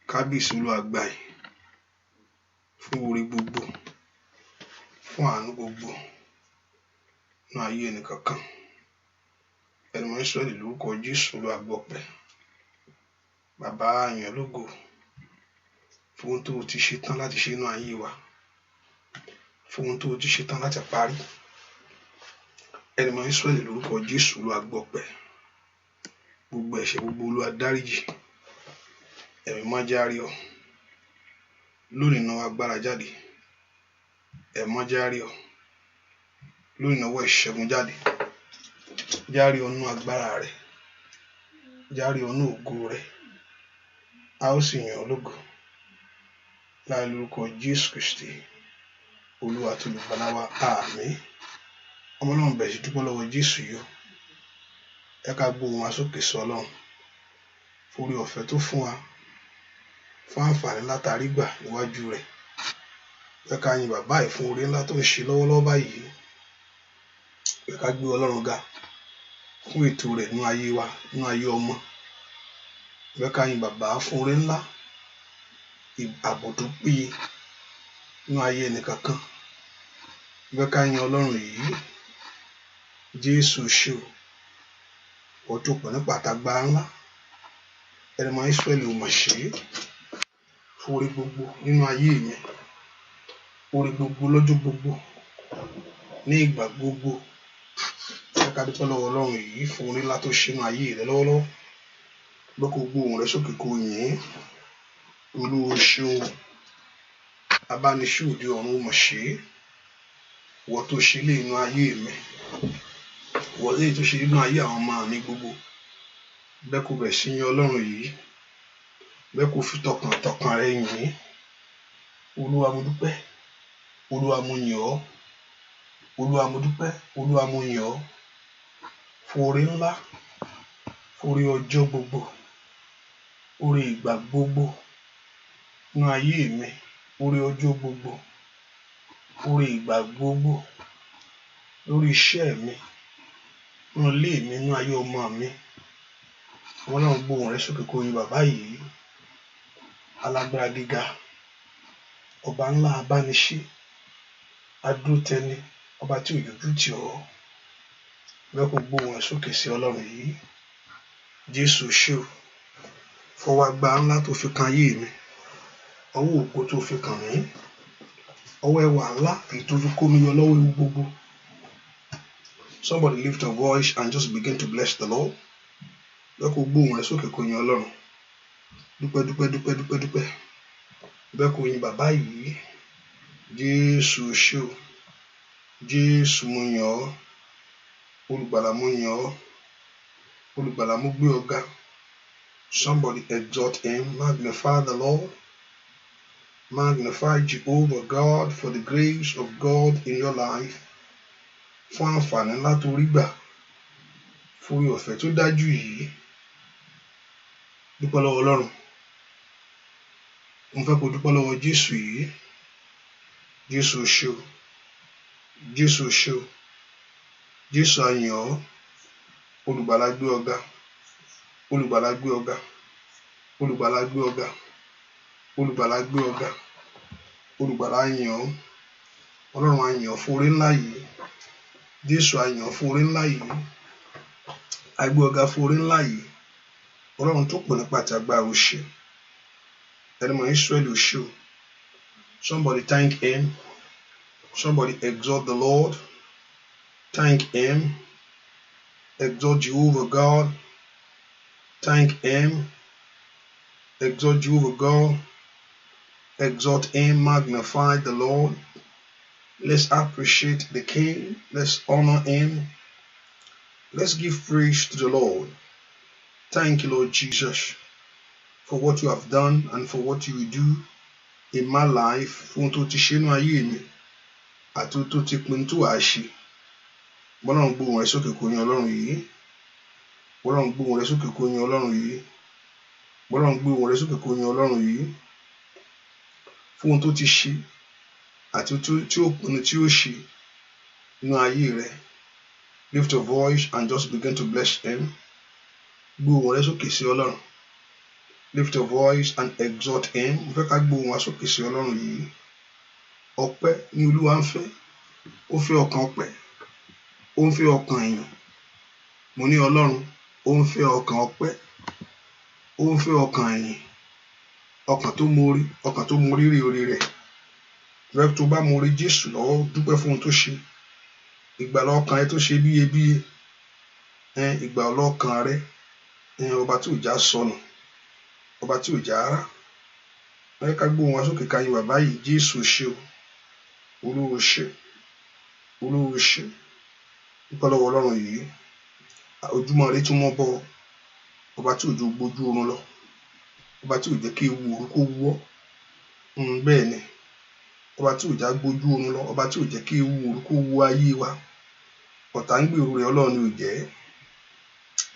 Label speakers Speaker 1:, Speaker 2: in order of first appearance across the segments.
Speaker 1: kábíyèsí Olúwa gbà yìí fún oore gbogbo, fún àánú gbogbo nínú ayé ẹnìkankan. Ẹni Ísírẹ́lì lórúkọ Jésù Olúwa gbọpẹ́. Bàbá yìn ọ́ lógo fún ohun tó o ti ṣe tán láti ṣe nínú ayé wa, fún ohun tó o ti ṣe tán láti parí. Ẹni Ísírẹ́lì lórúkọ Jésù Olúwa gbọpẹ́. Gbogbo ẹ̀ṣẹ̀ gbogbo Olúwa dáríjì. Ẹ̀mí mímọ́ járe ọ́ lónìí, náwó agbára jáde. Ẹ̀mí mímọ́ járe ọ́ lónìí, náwó ìṣẹ́gun jáde. Járe ọ́ nínú agbára rẹ̀, járe ọ́ nínú ògo rẹ̀. A ó sì yìn ọ́ lógo láì lórúkọ Jésù Kristi Olúwa tó olùgbàlà wa. Àmín. Ọmọ Ọlọ́run bẹ̀rẹ̀ sí dúpẹ́ lọ́wọ́ Jésù yìí. Ẹ ká gbóhùn wa sókè sí Ọlọ́run fún oore ọ̀fẹ́ tó fún wa, fún àǹfààní látàrí gbà níwájú rẹ̀. Ẹ ká yin bàbá yìí fún oore ńlá tó ń ṣe lọ́wọ́lọ́wọ́ báyìí. Ẹ ká gbé Ọlọ́run ga fún ètò rẹ̀ nínú ayé wa, nínú ayé ọmọ. Ẹ ká yin bàbá fún oore ńlá, ààbò tó péye nínú ayé ẹnìkankan. Ẹ ká yin Ọlọ́run yìí. Jésù ṣe o tó pọ̀ nípa àtàgbára ńlá. Ẹni Ísírẹ́lì ò mọ̀ ṣe fún oore gbogbo nínú ayé mi, oore gbogbo lọ́jọ́ gbogbo, ní ìgbà gbogbo. Ẹ ká dúpẹ́ lọ́wọ́ Ọlọ́run yìí fún oore ńlá tó ṣe nínú ayé rẹ lọ́wọ́lọ́wọ́. Lọ́kọ̀ gbogbo ohùn rẹ sókè kó yìn. Olúwa ṣeun, abániṣe òde ọ̀run mọ̀ ṣe. Wọ́n tó ṣe lé inú ayé mi, wọ́n lè tó ṣe nínú ayé àwọn ọmọ mi gbogbo. Bẹ́ẹ̀ kò bẹ̀ sí yìn Ọlọ́run yìí, bẹ́ẹ̀ kò fi tọkàntọkàn rẹ yìn. Olúwa mo dúpẹ́, Olúwa mo yìn ọ́, Olúwa mo dúpẹ́, Olúwa mo yìn ọ́ fún oore ńlá, fún oore ọjọ́ gbogbo, oore ìgbà gbogbo nínú ayé mi, oore ọjọ́ gbogbo, oore ìgbà gbogbo lórí iṣẹ́ mi, nínú ilé mi, nínú ayé ọmọ mi. Wọ́n náà gbóhùn rẹ sókè kó yin bàbá yìí. Alágbára gíga, ọba ńlá, abániṣe, adúrótẹni, ọba tí ò yọjú tì ọ́. Bẹ́ẹ̀ kò gbóhùn rẹ sókè sí Ọlọ́run yìí. Jésù ṣe o fọwọ́ agbára ńlá tó fi kan ayé mi, ọwọ́ ògo tó fi kàn mí, ọwọ́ ẹwà ńlá èyí tó fi kó mi yọ lọ́wọ́ ewu gbogbo. Somebody lift your voice and just begin to bless the Lord. Bẹ́ẹ̀ kò gbóhùn rẹ sókè kó yin Ọlọ́run. Dúpẹ́ dúpẹ́ dúpẹ́ dúpẹ́ dúpẹ́. Bẹ́ẹ̀ kò yin bàbá yìí. Jésù ṣe o, Jésù mo yìn ọ́, olùgbàlà mo yìn ọ́, olùgbàlà mo gbé ọ ga. Somebody exalt him, magnify the Lord, magnify Jehovah God for the grace of God in your life. Fún àǹfààní ńlá tó rí gbà, fún oore ọ̀fẹ́ tó dájú yìí. Dúpẹ́ lọ́wọ́ Ọlọ́run. Mo fẹ́ kó dúpẹ́ lọ́wọ́ Jésù yìí. Jésù ṣe o, Jésù ṣe o, Jésù a yìn ọ́, olùgbàlà gbé ọ ga, olùgbàlà gbé ọ ga, olùgbàlà gbé ọ ga, olùgbàlà gbé ọ ga, olùgbàlà a yìn ọ́. Ọlọ́run a yìn ọ́ fún oore ńlá yìí. Jésù a yìn ọ́ fún oore ńlá yìí. A gbé ọ ga fún oore ńlá yìí. Ọlọ́run tó pọ̀ nípa àti agbára ó ṣe. Ẹni Ísírẹ́lì ó ṣe o. Somebody thank him. Somebody exalt the Lord. Thank him. Exalt Jehovah God. Thank him. Exalt Jehovah God. Exalt him. Magnify the Lord. Let's appreciate the King. Let's honor him. Let's give praise to the Lord. Thank you, Lord Jesus, for what you have done and for what you will do in my life. Fún tó ti ṣe nínú ayé mi àti tó ti pinnu tó wàá ṣe. Bọ́lọ́run gbóhùn rẹ sókè kó yin Ọlọ́run yìí. Bọ́lọ́run gbóhùn rẹ sókè kó yin Ọlọ́run yìí. Bọ́lọ́run gbóhùn rẹ sókè kó yin Ọlọ́run yìí. Fún tó ti ṣe àti tí ó pinnu tí ó ṣe nínú ayé rẹ. Lift your voice and just begin to bless him. Gbóhùn rẹ sókè sí Ọlọ́run. Lift your voice and exhort him. Mo fẹ́ ká gbóhùn wa sókè sí Ọlọ́run yìí. Ọpẹ́ ni Olúwa ń fẹ́. Ó fẹ́ ọkàn ọpẹ́. Ó ń fẹ́ ọkàn ìyìn. Mo ní Ọlọ́run, ó ń fẹ́ ọkàn ọpẹ́. Ó ń fẹ́ ọkàn ìyìn. Ọkàn tó mórí, ọkàn tó mórí rí orí rẹ̀. Rẹ́ tó bá mórí Jésù lọ́wọ́ dúpẹ́ fún ohun tó ṣe. Ìgbàlà ọkàn rẹ tó ṣe bíyebíye. Ìgbàlà ọkàn rẹ. Ọba tí ò já sọnù. Ọba tí ò já rá. Ẹ ká gbóhùn wa sókè ká yìn bàbá yìí. Jésù ṣe o. Olúwa ṣe. Olúwa ṣe. Dúpẹ́ lọ́wọ́ Ọlọ́run yìí. Ojúmọ́ rẹ tún mọ́ bọ́. Ọba tí ò jẹ́ gbójú oorun lọ. Ọba tí ò jẹ́ kí ewu òru kó wọ́. Bẹ́ẹ̀ ni. Ọba tí ò já gbójú oorun lọ. Ọba tí ò jẹ́ kí ewu òru kó wọ ayé wa. Ọ̀tá ń gbèrú rẹ̀ Ọlọ́run ni ò jẹ́.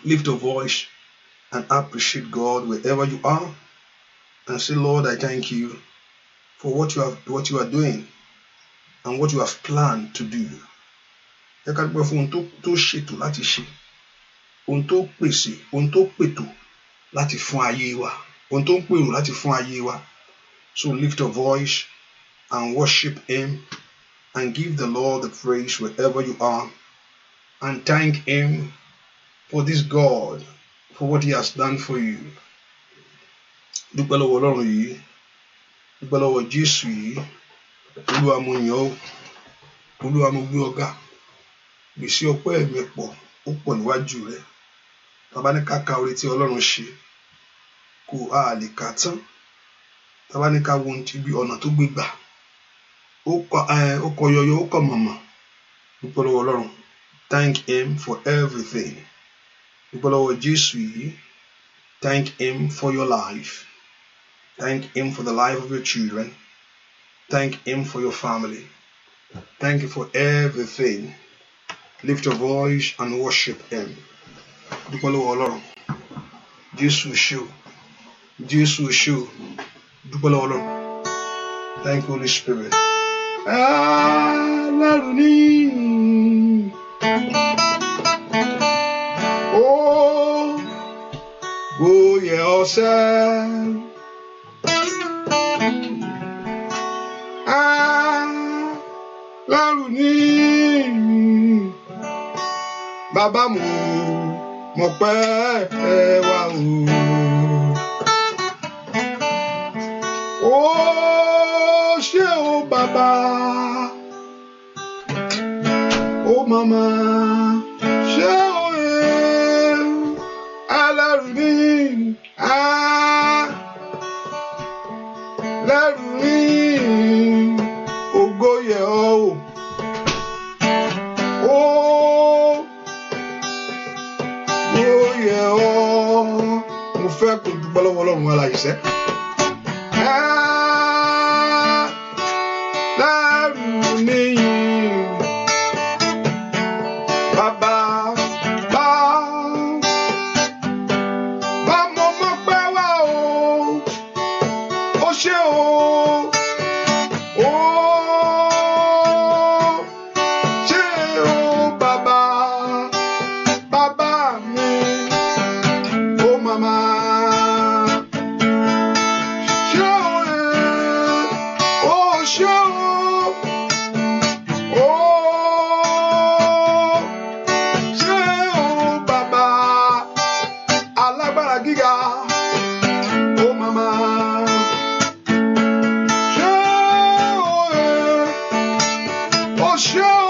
Speaker 1: Lift your voice and appreciate God wherever you are and say, Lord, I thank you for what you are doing and what you have planned to do. Ẹ ká dúpẹ́ fún ohun tó ṣètò láti ṣe. Ohun tó pèsè, ohun tó pètò láti fún ayé wa. Ohun tó ń pèrò láti fún ayé wa. So lift your voice and worship him and give the Lord the praise wherever you are and thank him for this God, for what he has done for you. Dúpẹ́ lọ́wọ́ Ọlọ́run yìí. Dúpẹ́ lọ́wọ́ Jésù yìí. Olúwa mo yìn ọ́. Olúwa mo gbé ọ ga. Gbèsè ọpẹ́ mi pọ̀, ó pọ̀ níwájú rẹ̀. Tá bá ní ká ka oore tí Ọlọ́run ṣe, kò a lè kà tán. Tá bá ní ká wo ohun tí bí ọ̀nà tó gbé gbà. Ó kọ yọyọ, ó kọ mọ̀mọ̀. Dúpẹ́ lọ́wọ́ Ọlọ́run. Thank him for everything. Dúpẹ́ lọ́wọ́ Jésù yìí. Thank him for your life. Thank him for the life of your children. Thank him for your family. Thank you for everything. Lift your voice and worship him. Dúpẹ́ lọ́wọ́ Ọlọ́run. Jésù ṣé o. Jésù ṣé o. Dúpẹ́ lọ́wọ́ Ọlọ́run. Thank you, Holy Spirit. Alárùn ní. Oyè ọ̀sẹ̀. Alárùn ní. Bàbá mo pẹ́ wá o. Ó ṣé o bàbá. Ó màmá. Ṣé o Alárùn ní. Alárùn ní. Ògo yẹ ọ́ o. Mo fẹ́ kó dúpẹ́ lọ́wọ́ Ọlọ́run alààyè sẹ́. Alárùn ní. Bàbá mo mọ̀ pé wá o. Ó ṣé o. Ṣé o bàbá mi. Ó màmá. Ṣé o ṣé o. Ṣé o bàbá alágbára gíga. Ó màmá. Ṣé o ṣé o.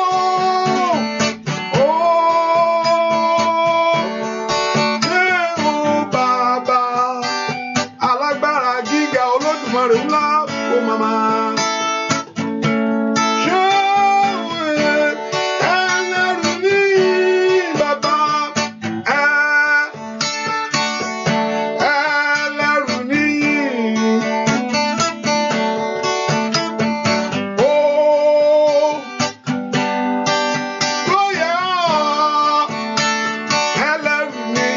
Speaker 1: Ńlá, ó màmá. Ṣé Alárùn ní bàbá. Alárùn ní. Ó yẹ ọ́. Alárùn ní.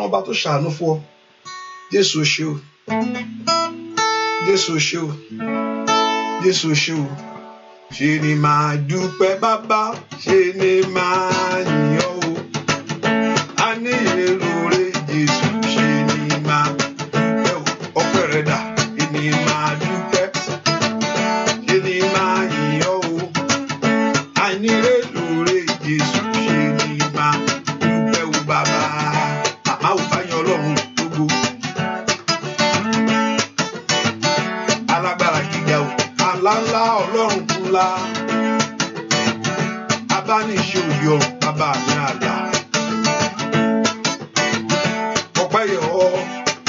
Speaker 1: Ọlọ́run ọba tó ṣàánú fún ọ. Jésù o ṣé o. Jésù o ṣé o. Jésù o ṣé o. Ṣé ni máa dúpẹ́ bàbá, ṣé ni máa yìn ọ́ o. A ní èrò rẹ̀ Jésù, ṣé ni máa dúpẹ́ o. Ọpẹ́ rẹ̀ dà, ṣé ni máa dúpẹ́, ṣé ni máa yìn ọ́ o. A ní èrò rẹ̀ Jésù, ṣé ni máa dúpẹ́ o bàbá. Màmá ò bá yan Ọlọ́run gbogbo. Alágbára gíga o, aláńlá Ọlọ́run ńlá. Abániṣe òde ọ̀run bàbá mi àgbà. Ọpẹ́ yẹ ọ́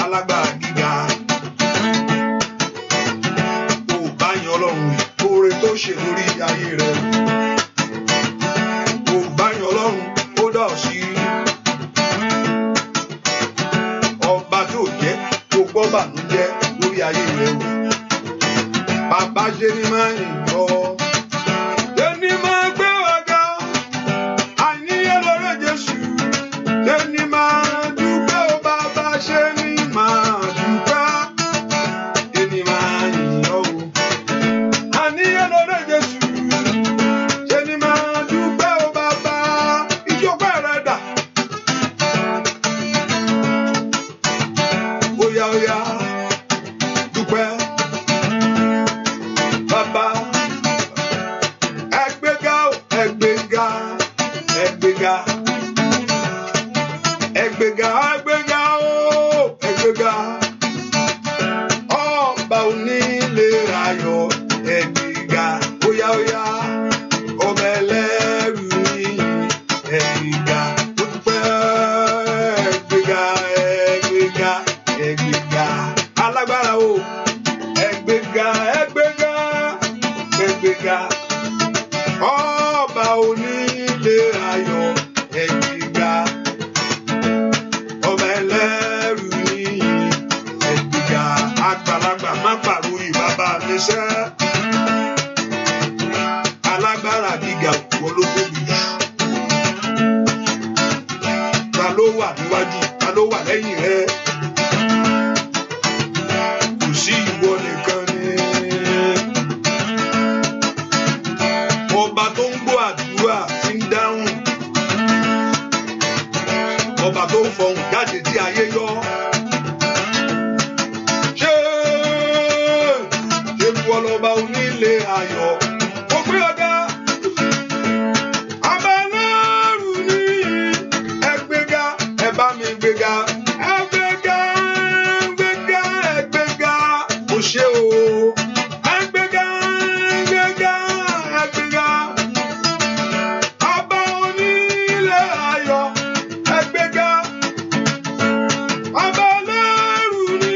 Speaker 1: alágbára gíga. Ò bá yan Ọlọ́run yìí, oore tó ṣe lórí ayé rẹ̀. Ò bá yan Ọlọ́run, ó dá ọ sí. Ọba tó jẹ́ kó gbọ́ bànújẹ́ lórí ayé rẹ̀ o. Bàbá ṣe ni máa ń yọ. Ẹni máa gbé ọ̀gá, àníyàn lórí Jésù. Ẹni máa dúpẹ́ o bàbá, ṣe ni máa dúpẹ́. Ẹni máa yọ o. Àníyàn lórí Jésù. Ẹni máa dúpẹ́ o bàbá. Ìjọba rẹ̀ dà. Óyá óyá dúpẹ́. Bàbá, ẹgbẹ́ga o, ẹgbẹ́ga, ẹgbẹ́ga, ẹgbẹ́ga, ẹgbẹ́ga o, ẹgbẹ́ga. Ọba onílé ayọ̀, ẹgbẹ́ga, óyá óyá, ọba ẹlẹ́rù níyìn, ẹgbẹ́ga, ó dúpẹ́, ẹgbẹ́ga, ẹgbẹ́ga, ẹgbẹ́ga, alágbára o, ẹgbẹ́ga, ẹgbẹ́ga. Ẹgbẹ́ga, ọba onílé ayọ̀, ẹgbẹ́ga, ọba ẹlẹ́rù níyìn, ẹgbẹ́ga, àgbàlagbà má pàròyìn bàbá mi sẹ́. Alágbára gíga wọ́n ló tóbi jù. Ta ló wà níwájú, ta ló wà lẹ́yìn rẹ? Kò sí ìwọ nìkan ni. Ọba tó ń gbọ́ àdúrà tí ń dáhùn. Ọba tó ń fọhùn jáde tí ayé yọ. Ṣé wọ́n lọ́ba onílé ayọ̀? Mo gbé ọ̀gá. Abẹ́lẹ́rù ní ẹgbẹ́ga, ẹ bá mi gbéga. Ẹgbẹ́ga, ẹgbẹ́ga, ẹgbẹ́ga. Mo ṣe o. Ẹgbẹ́ga, ẹgbẹ́ga, ẹgbẹ́ga. Ọba onílé ayọ̀, ẹgbẹ́ga. Abẹ́lẹ́rù ní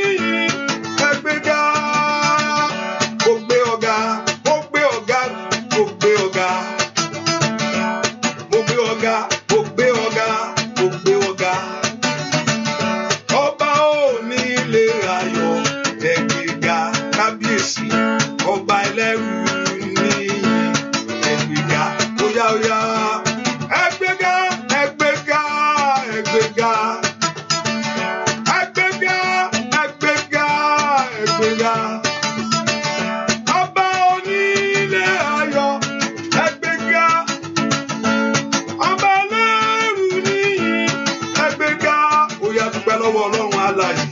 Speaker 1: ẹgbẹ́ga. Mo gbé ọ̀gá, mo gbé ọ̀gá, mo gbé ọ̀gá. Mo gbé ọ̀gá, mo gbé ọ̀gá, mo gbé ọ̀gá. Ọba onílé ayọ̀, ẹgbẹ́ga. Kábíyèsí, ọba ẹlẹ́rù níyìn, ẹgbẹ́ga. Óyá óyá, ẹgbẹ́ga, ẹgbẹ́ga, ẹgbẹ́ga. Ẹgbẹ́ga, ẹgbẹ́ga, ẹgbẹ́ga. Ọba onílé ayọ̀, ẹgbẹ́ga. Ọba ẹlẹ́rù níyìn, ẹgbẹ́ga. Óyá dúpẹ́ lọ́wọ́ Ọlọ́run alààyè.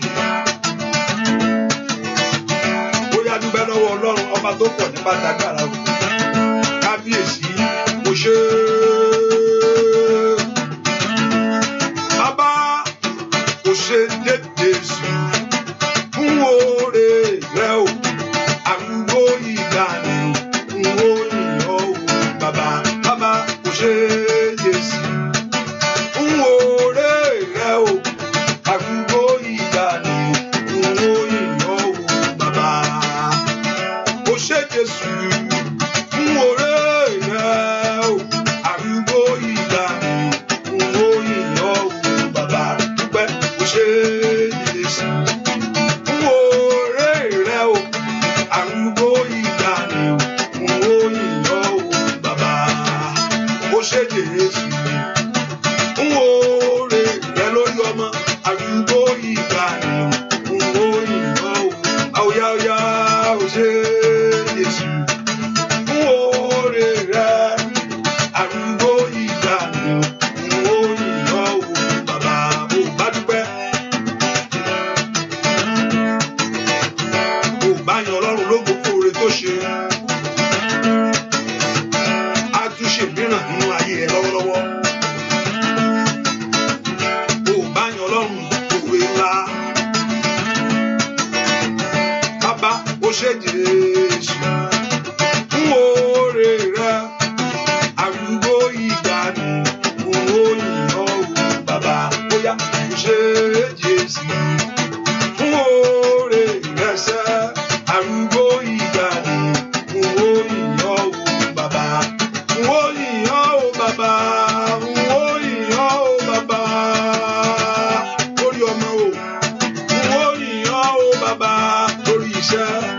Speaker 1: Óyá dúpẹ́ lọ́wọ́ Ọlọ́run ọba tó pọ̀ nípa dàgbàrà o. Kábíyèsí, mo ṣe bàbá, mo ṣe dédé sí fún oore rẹ o. Arúgbó ìgbàanì n ó yìn ọ́ o bàbá. Bàbá, mo ṣe yè sí fún oore rẹ o. Arúgbó ìgbàanì n ó yìn ọ́ o bàbá. Mo ṣe Jésù fún oore rẹ o. Arúgbó ìgbàanì n ó yìn ọ́ o bàbá. Dúpẹ́, mo ṣe Jésù. ṣé Jésù fún oore rẹ arúgbó ìgbàanì òyìn ọ̀hún bàbá bóyá ṣé Jésù fún oore rẹ ṣe arúgbó ìgbàanì òyìn ọ̀hún bàbá òyìn ọ̀hún bàbá òyìn ọ̀hún bàbá lórí ọmọ o òyìn ọ̀hún bàbá lórí iṣẹ́.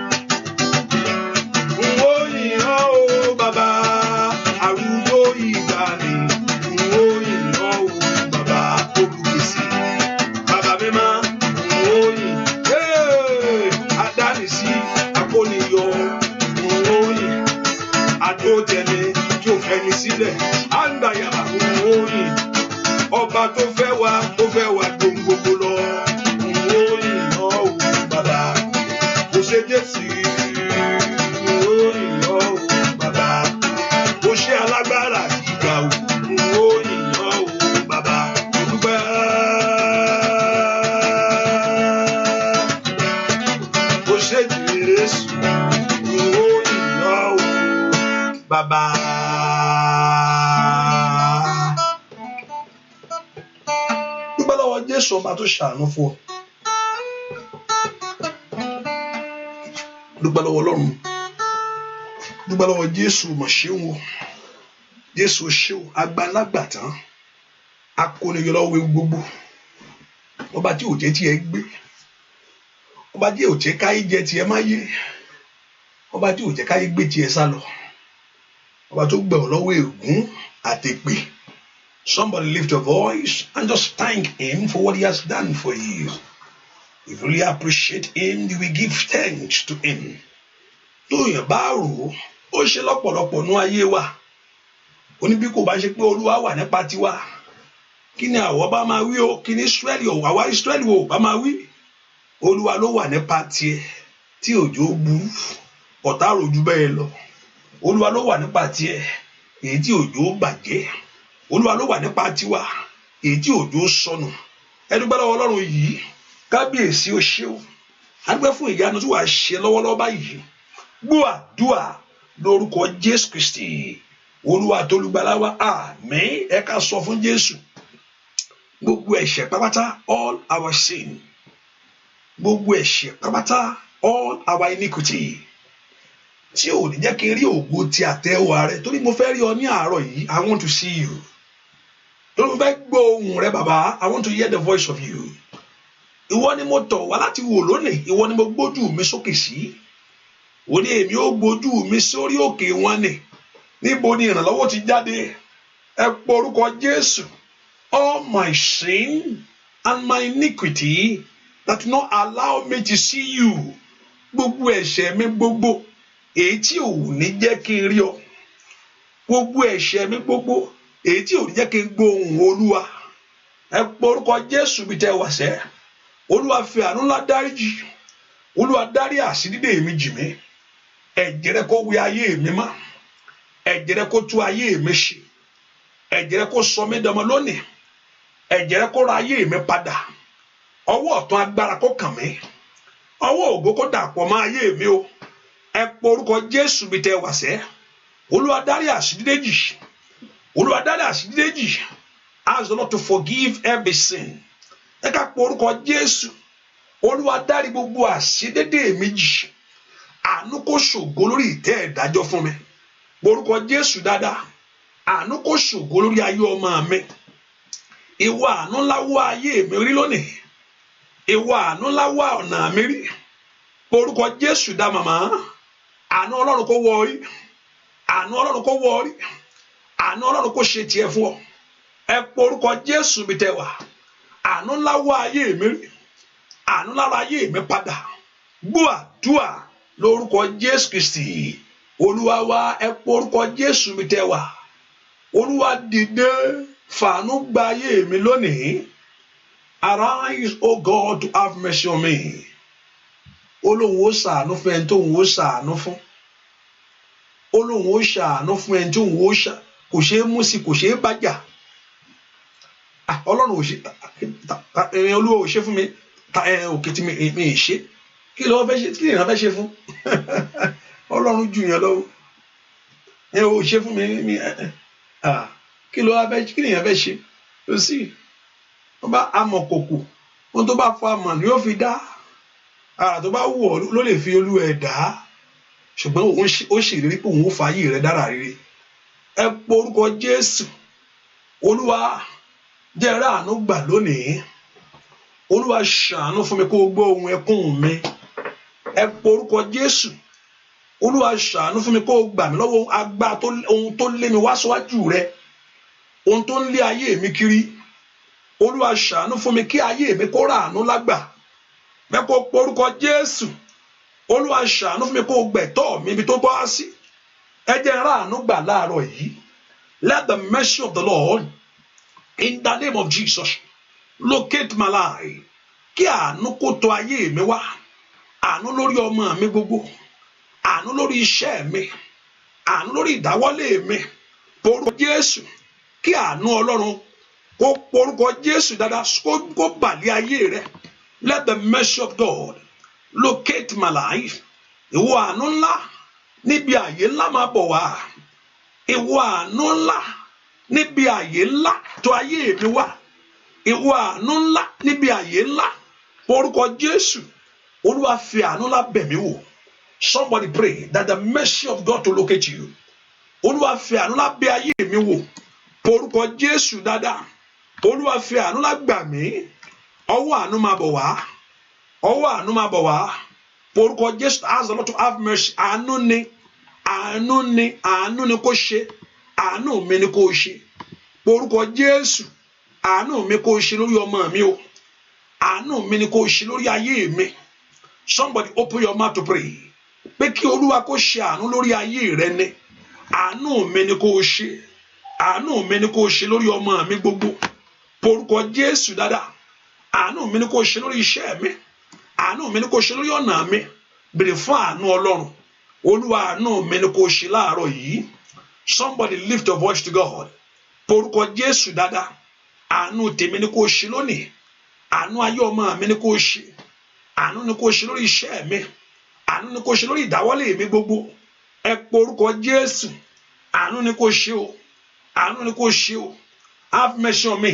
Speaker 1: Àndàyàbá òyìn ọba tó fẹ́ wá dùn gbogbo lọ òyìn ọ̀hún bàbá kò ṣe Jésù òyìn ọ̀hún bàbá kò ṣe alágbára ìgbà òyìn ọ̀hún bàbá dúpẹ́ kò ṣe Jésù òyìn ọ̀hún bàbá. Jésù ọba tó ṣàánú fún ọ dúpẹ́ lọ́wọ́ Ọlọ́run dúpẹ́ lọ́wọ́ Jésù mọ̀ ṣeun o Jésù ṣeun agbalágbàtán akóniyọ lọ́wọ́ ewu gbogbo ọba tí òjẹ́ tí ẹ gbé ọba tí òjẹ́ káyé jẹ tí ẹ má yé ọba tí òjẹ́ káyé gbé tí ẹ sá lọ ọba tó gbẹ̀ ọ́ lọ́wọ́ ègún àtèpè. Somebody lift your voice and just thank him for what he has done for you. If you really appreciate him, you will give thanks to him. Tóyìn bá rò ó ṣe lọ́pọ̀lọpọ̀ nú ayé wa. Ó ní bí kò bá ṣe pé Olúwa wà nípa tiwa. Kí ni àwọ̀ bá máa wí o? Kí ni Ísírẹ́lì o? Àwa Ísírẹ́lì o bá máa wí? Olúwa ló wà nípa tiẹ̀ tí òjò burú. Ọ̀tá rojú bẹ́ẹ̀ lọ. Olúwa ló wà nípa tiẹ̀ èyí tí òjò bàjẹ́. Olúwa ló wà nípa tiwa èyí tí òjò sọnù. Ẹ dúpẹ́ lọ́wọ́ Ọlọ́run yìí kábíyèsí o ṣé o a dúpẹ́ fún ìyanu tí wàá ṣe lọ́wọ́lọ́wọ́ báyìí. Gbọ́ àdúà lórúkọ Jésù Kristi Olúwa tolùgbàlà wa àmín. Ẹ ká sọ fún Jésù gbogbo ẹ̀ṣẹ̀ pátápátá all our sin gbogbo ẹ̀ṣẹ̀ pátápátá all our iniquity tí ò ní jẹ́ kí n rí ògo ti àtẹ́wọ́ rẹ torí mo fẹ́ rí ọ ní àárọ̀ yìí. I want to see you. Torí mo fẹ́ gbọ́ ohùn rẹ bàbá. I want to hear the voice of you. Ìwọ ni mo tọ̀ wá láti wò lónìí. Ìwọ ni mo gbójú mi sókè sí. Ó ní èmi ó gbójú mi sórí òkè wọn ni. Níbo ni ìrànlọ́wọ́ ti jáde? Ẹ pọ orúkọ Jésù. All my sin and my iniquity that do not allow me to see you. Gbogbo ẹ̀ṣẹ̀ mi gbogbo èyí tí ò ní jẹ́ kí n rí ọ. Gbogbo ẹ̀ṣẹ̀ mi gbogbo èyí tí ò ní jẹ́ kí n gbọ́ ohùn Olúwa. Ẹ pọ orúkọ Jésù bí tẹ́ wà sẹ́. Olúwa fi àánú ńlá dáríjì. Olúwa dárí àṣídídé mi jì mí. Ẹ̀jẹ̀ rẹ kó wẹ ayé mi mọ́. Ẹ̀jẹ̀ rẹ kó tú ayé mi ṣe. Ẹ̀jẹ̀ rẹ kó sọ mí dọmọ lónìí. Ẹ̀jẹ̀ rẹ kó ra ayé mi padà. Ọwọ́ ọ̀tún agbára kó kàn mí. Ọwọ́ ògo kó dàpọ̀ mọ́ ayé mi o. Ẹ pọ orúkọ Jésù bí tẹ́ wà sẹ́. Olúwa dárí àṣídídé jì. Olúwa dárí àṣídídé jì. Ask the Lord to forgive every sin. Ẹ ká pọ orúkọ Jésù. Olúwa dárí gbogbo àṣídídé mi jì. Àánú kó ṣògo lórí ìtẹ́ ìdájọ́ fún mi. Pọ orúkọ Jésù dáadáa. Àánú kó ṣògo lórí ayé ọmọ mi. Ìwọ àánú ńlá wá ayé mi rí lónìí. Ìwọ àánú ńlá wá ọ̀nà mi rí. Pọ orúkọ Jésù dá màmá. Àánú Ọlọ́run kó wọ orí. Àánú Ọlọ́run kó wọ orí. Àánú Ọlọ́run kó ṣe tiẹ̀ fún ọ. Ẹ pọ orúkọ Jésù bí tẹ́ wà. Àánú ńlá wá ayé mi rí. Àánú ńlá ra ayé mi padà. Gbọ́ àdúà lórúkọ Jésù Kristi Olúwa wa. Ẹ pọ orúkọ Jésù bí tẹ́ wà. Olúwa dìde fàánú gba ayé mi lónìí. Arise, O God, to have mercy on me. Olóhùn ó ṣàánú fún ẹni tó ń ó ṣàánú fún. Olóhùn ó ṣàánú fún ẹni tó ń ó ṣà kò ṣeé mú sí kò ṣeé bájà. Ọlọ́run ò ṣe Olúwa ò ṣe fún mi òkè tí mi ṣe kí ló fẹ́ ṣe, kí lèèyàn fẹ́ ṣe fún Ọlọ́run jù yẹn lọ́wọ́ ẹ ò ṣe fún mi kí ló fẹ́, kí lèèyàn fẹ́ ṣe lọ sí wọ́n bá amọ̀kòkò wọn tó bá fọ amọ̀ ni yóò fi dá tó bá wù ọ́ ló lè fi olú ẹ̀ dá ṣùgbọ́n ó ṣèlérí pé òun ó fààyè rẹ̀ dára rere ẹ porúkọ Jésù Olúwa jẹ́ ráàánú gbà lónìí Olúwa ṣàánú fún mi kó gbọ́ ohùn ẹkún mi ẹ porúkọ Jésù Olúwa ṣàánú fún mi kó gbà mí lọ́wọ́ agbá ohun tó lé mi wá síwájú rẹ ohun tó ń lé ayé mi kiri Olúwa ṣàánú fún mi kí ayé mi kó ráàánú lágbà bẹ́ẹ̀ kó porúkọ Jésù Olúwa ṣàánú fún mi kó gbẹ̀tọ́ mi ibi tó bọ́ á sí ẹ jẹ́ ráàánú gbà láàárọ̀ yìí. Let the mercy of the Lord in the name of Jesus locate my life kí àánú kó tọ̀ ayé mi wá àánú lórí ọmọ mi gbogbo àánú lórí iṣẹ́ mi àánú lórí ìdáwọ́lé mi porúkọ Jésù kí àánú Ọlọ́run kó porúkọ Jésù dáadáa kó bàlẹ̀ ayé rẹ. Let the mercy of God locate my life. Ìwọ àánú ńlá níbi àyè ńlá máa bọ̀ wá. Ìwọ àánú ńlá níbi àyè ńlá tọ̀ ayé mi wá. Ìwọ àánú ńlá níbi àyè ńlá porúkọ Jésù Olúwa fi àánú ńlá bẹ̀ mí wò. Somebody pray that the mercy of God to locate you. Olúwa fi àánú ńlá bẹ̀ ayé mi wò porúkọ Jésù dáadáa. Olúwa fi àánú ńlá gbà mí. Ọwọ́ àánú máa bọ̀ wá. Ọwọ́ àánú máa bọ̀ wá. Porúkọ Jésù, ask the Lord to have mercy. Àánú ni kó ṣe. Àánú mi ni kó ṣe. Porúkọ Jésù, àánú mi kó ṣe lórí ọmọ mi o. Àánú mi ni kó ṣe lórí ayé mi. Somebody open your mouth to pray. Pé kí Olúwa kó ṣe àánú lórí ayé rẹ ni. Àánú mi ni kó ṣe. Àánú mi ni kó ṣe lórí ọmọ mi gbogbo. Porúkọ Jésù dáadáa. Àánú mi ni kó ṣe lórí iṣẹ́ mi. Àánú mi ni kó ṣe lórí ọ̀nà mi. Bèrè fún àánú Ọlọ́run. Olúwa àánú mi ni kó ṣe láàárọ̀ yìí. Somebody lift your voice to God. Porúkọ Jésù dáadáa. Àánú tèmi ni kó ṣe lónìí. Àánú ayé ọmọ mi ni kó ṣe. Àánú ni kó ṣe lórí iṣẹ́ mi. Àánú ni kó ṣe lórí ìdáwọ́lé mi gbogbo. Ẹ porúkọ Jésù. Àánú ni kó ṣe o. Àánú ni kó ṣe o. Have mercy on me.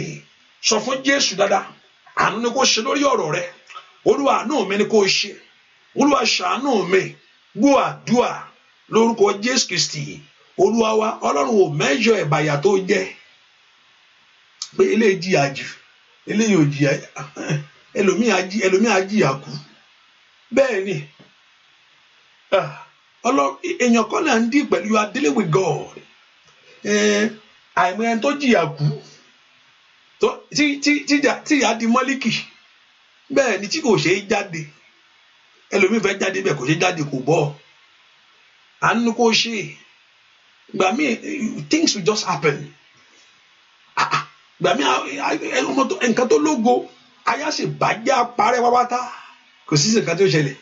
Speaker 1: Sọ fún Jésù dáadáa. Àánú ni kó ṣe lórí ọ̀rọ̀ rẹ. Olúwa àánú mi ni kó ṣe. Olúwa ṣàánú mi. Gbọ́ àdúà lórúkọ Jésù Kristi. Olúwa wa Ọlọ́run ò mẹ́jọ ẹ̀bàyà tó jẹ́. Pé eléyìí jìyà jù. Eléyìí ò jìyà. Ẹlòmíì á jìyà kú. Bẹ́ẹ̀ ni. Ọlọ́run èèyàn kan náà ń dì pẹ̀lú you are dealing with God. Àìmọ̀ ẹni tó jìyà kú. Tí ìyá di mọ́líkì. Bẹ́ẹ̀ ni tí kò ṣe é jáde. Ẹlòmíì fẹ́ jáde bẹ́ẹ̀ kò ṣe é jáde kò bọ́. Àánú kò ṣe. Gbà mí things will just happen. Gbà mí nǹkan tó lógo ayá sì bàjẹ́ apárẹ́ wáwátá kò sí nǹkan tó ṣẹlẹ̀.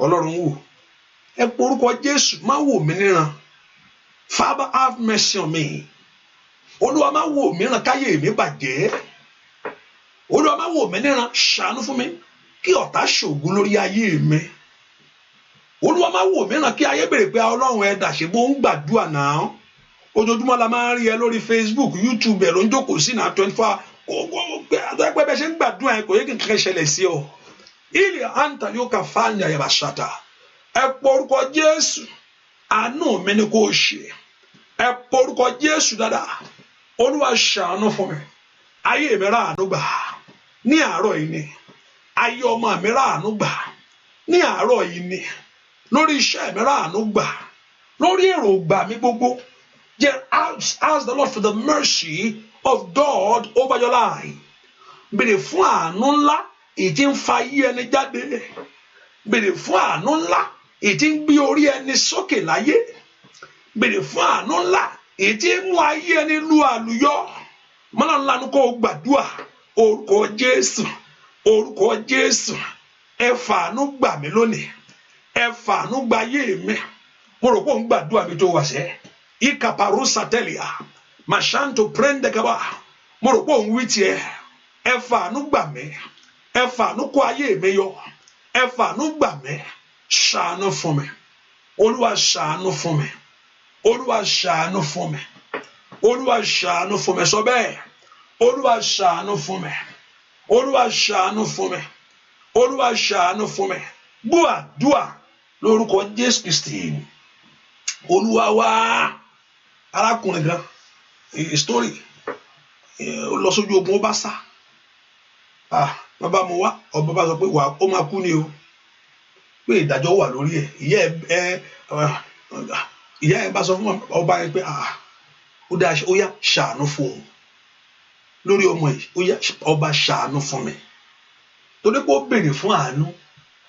Speaker 1: Ọlọ́run wò. Ẹ porúkọ Jésù má wò mí níran. Father have mercy on me. Olúwa má wò mí níran káyé mi bàjẹ́. Olúwa má wò mí níran ṣàánú fún mi kí ọ̀tá ṣògo lórí ayé mi. Olúwa má wò mí níran kí ayé bèrè pé Ọlọ́run ẹ dà ṣe bó ń gbàdúrà náà. Ojoojúmọ́ la máa ń rí ẹ lórí Facebook, YouTube ẹ ló ń jókòó sí náà 24 àtọ́gbẹ́ bẹ́ẹ̀ ṣe ń gbàdúrà ẹ kò yẹ kí nǹkan ṣẹlẹ̀ sí ọ. Ilẹ̀ àǹtà yóò kà fáàní àyàbá ṣàtà. Ẹ porúkọ Jésù. Àánú mi ni kò ṣe. Ẹ porúkọ Jésù dáadáa. Olúwa ṣàánú fún mi. Ayé mi ráàánú gbà. Ní àárọ̀ yìí ni. Ayé ọmọ mi ráàánú gbà. Ní àárọ̀ yìí ni. Lórí iṣẹ́ mi ráàánú gbà. Lórí èròǹgbà mi gbogbo. Ask the Lord for the mercy of God over your life. Bèrè fún àánú ńlá ìtí ń fa ayé ẹni jáde. Bèrè fún àánú ńlá ìtí ń gbé orí ẹni sókè láyé. Bèrè fún àánú ńlá ìtí ń mú ayé ẹni lu àlùyọ. Mọ́nà ńlá ni kò gbàdúrà. Orúkọ Jésù. Orúkọ Jésù. Ẹ fàánú gbà mí lónìí. Ẹ fàánú gba ayé mi. Mo rò pé òun gbàdúrà mi tó wà sẹ́. Ikaparusa telia. Mashanto prende kaba. Mo rò pé òun wí tiẹ̀. Ẹ fàánú gbà mí. Ẹ fàánú kó ayé mi yọ. ẹ fàánú gbà mí, ṣàánú fún mi, Olúwa ṣàánú fún mi, Olúwa ṣàánú fún mi, Olúwa ṣàánú fún mi, sọ bẹ́ẹ̀, Olúwa ṣàánú fún mi, Olúwa ṣàánú fún mi, Olúwa ṣàánú fún mi. Gbọ́ àdúà lórúkọ Jésù Kristi Olúwa wa. Arákùnrin kan story ó lọ sójú ogun, ó bá sá, bàbá mo wá, ọba bá sọ pé wà ó máa kú ni o, pé ìdájọ́ wà lórí ẹ̀. Ìyá ẹ bá sọ fún ọba yẹn pé ó dá ó yá ṣàánú fún òun lórí ọmọ yìí, ó yá ọba ṣàánú fún mi, torí pé ó béèrè fún àánú.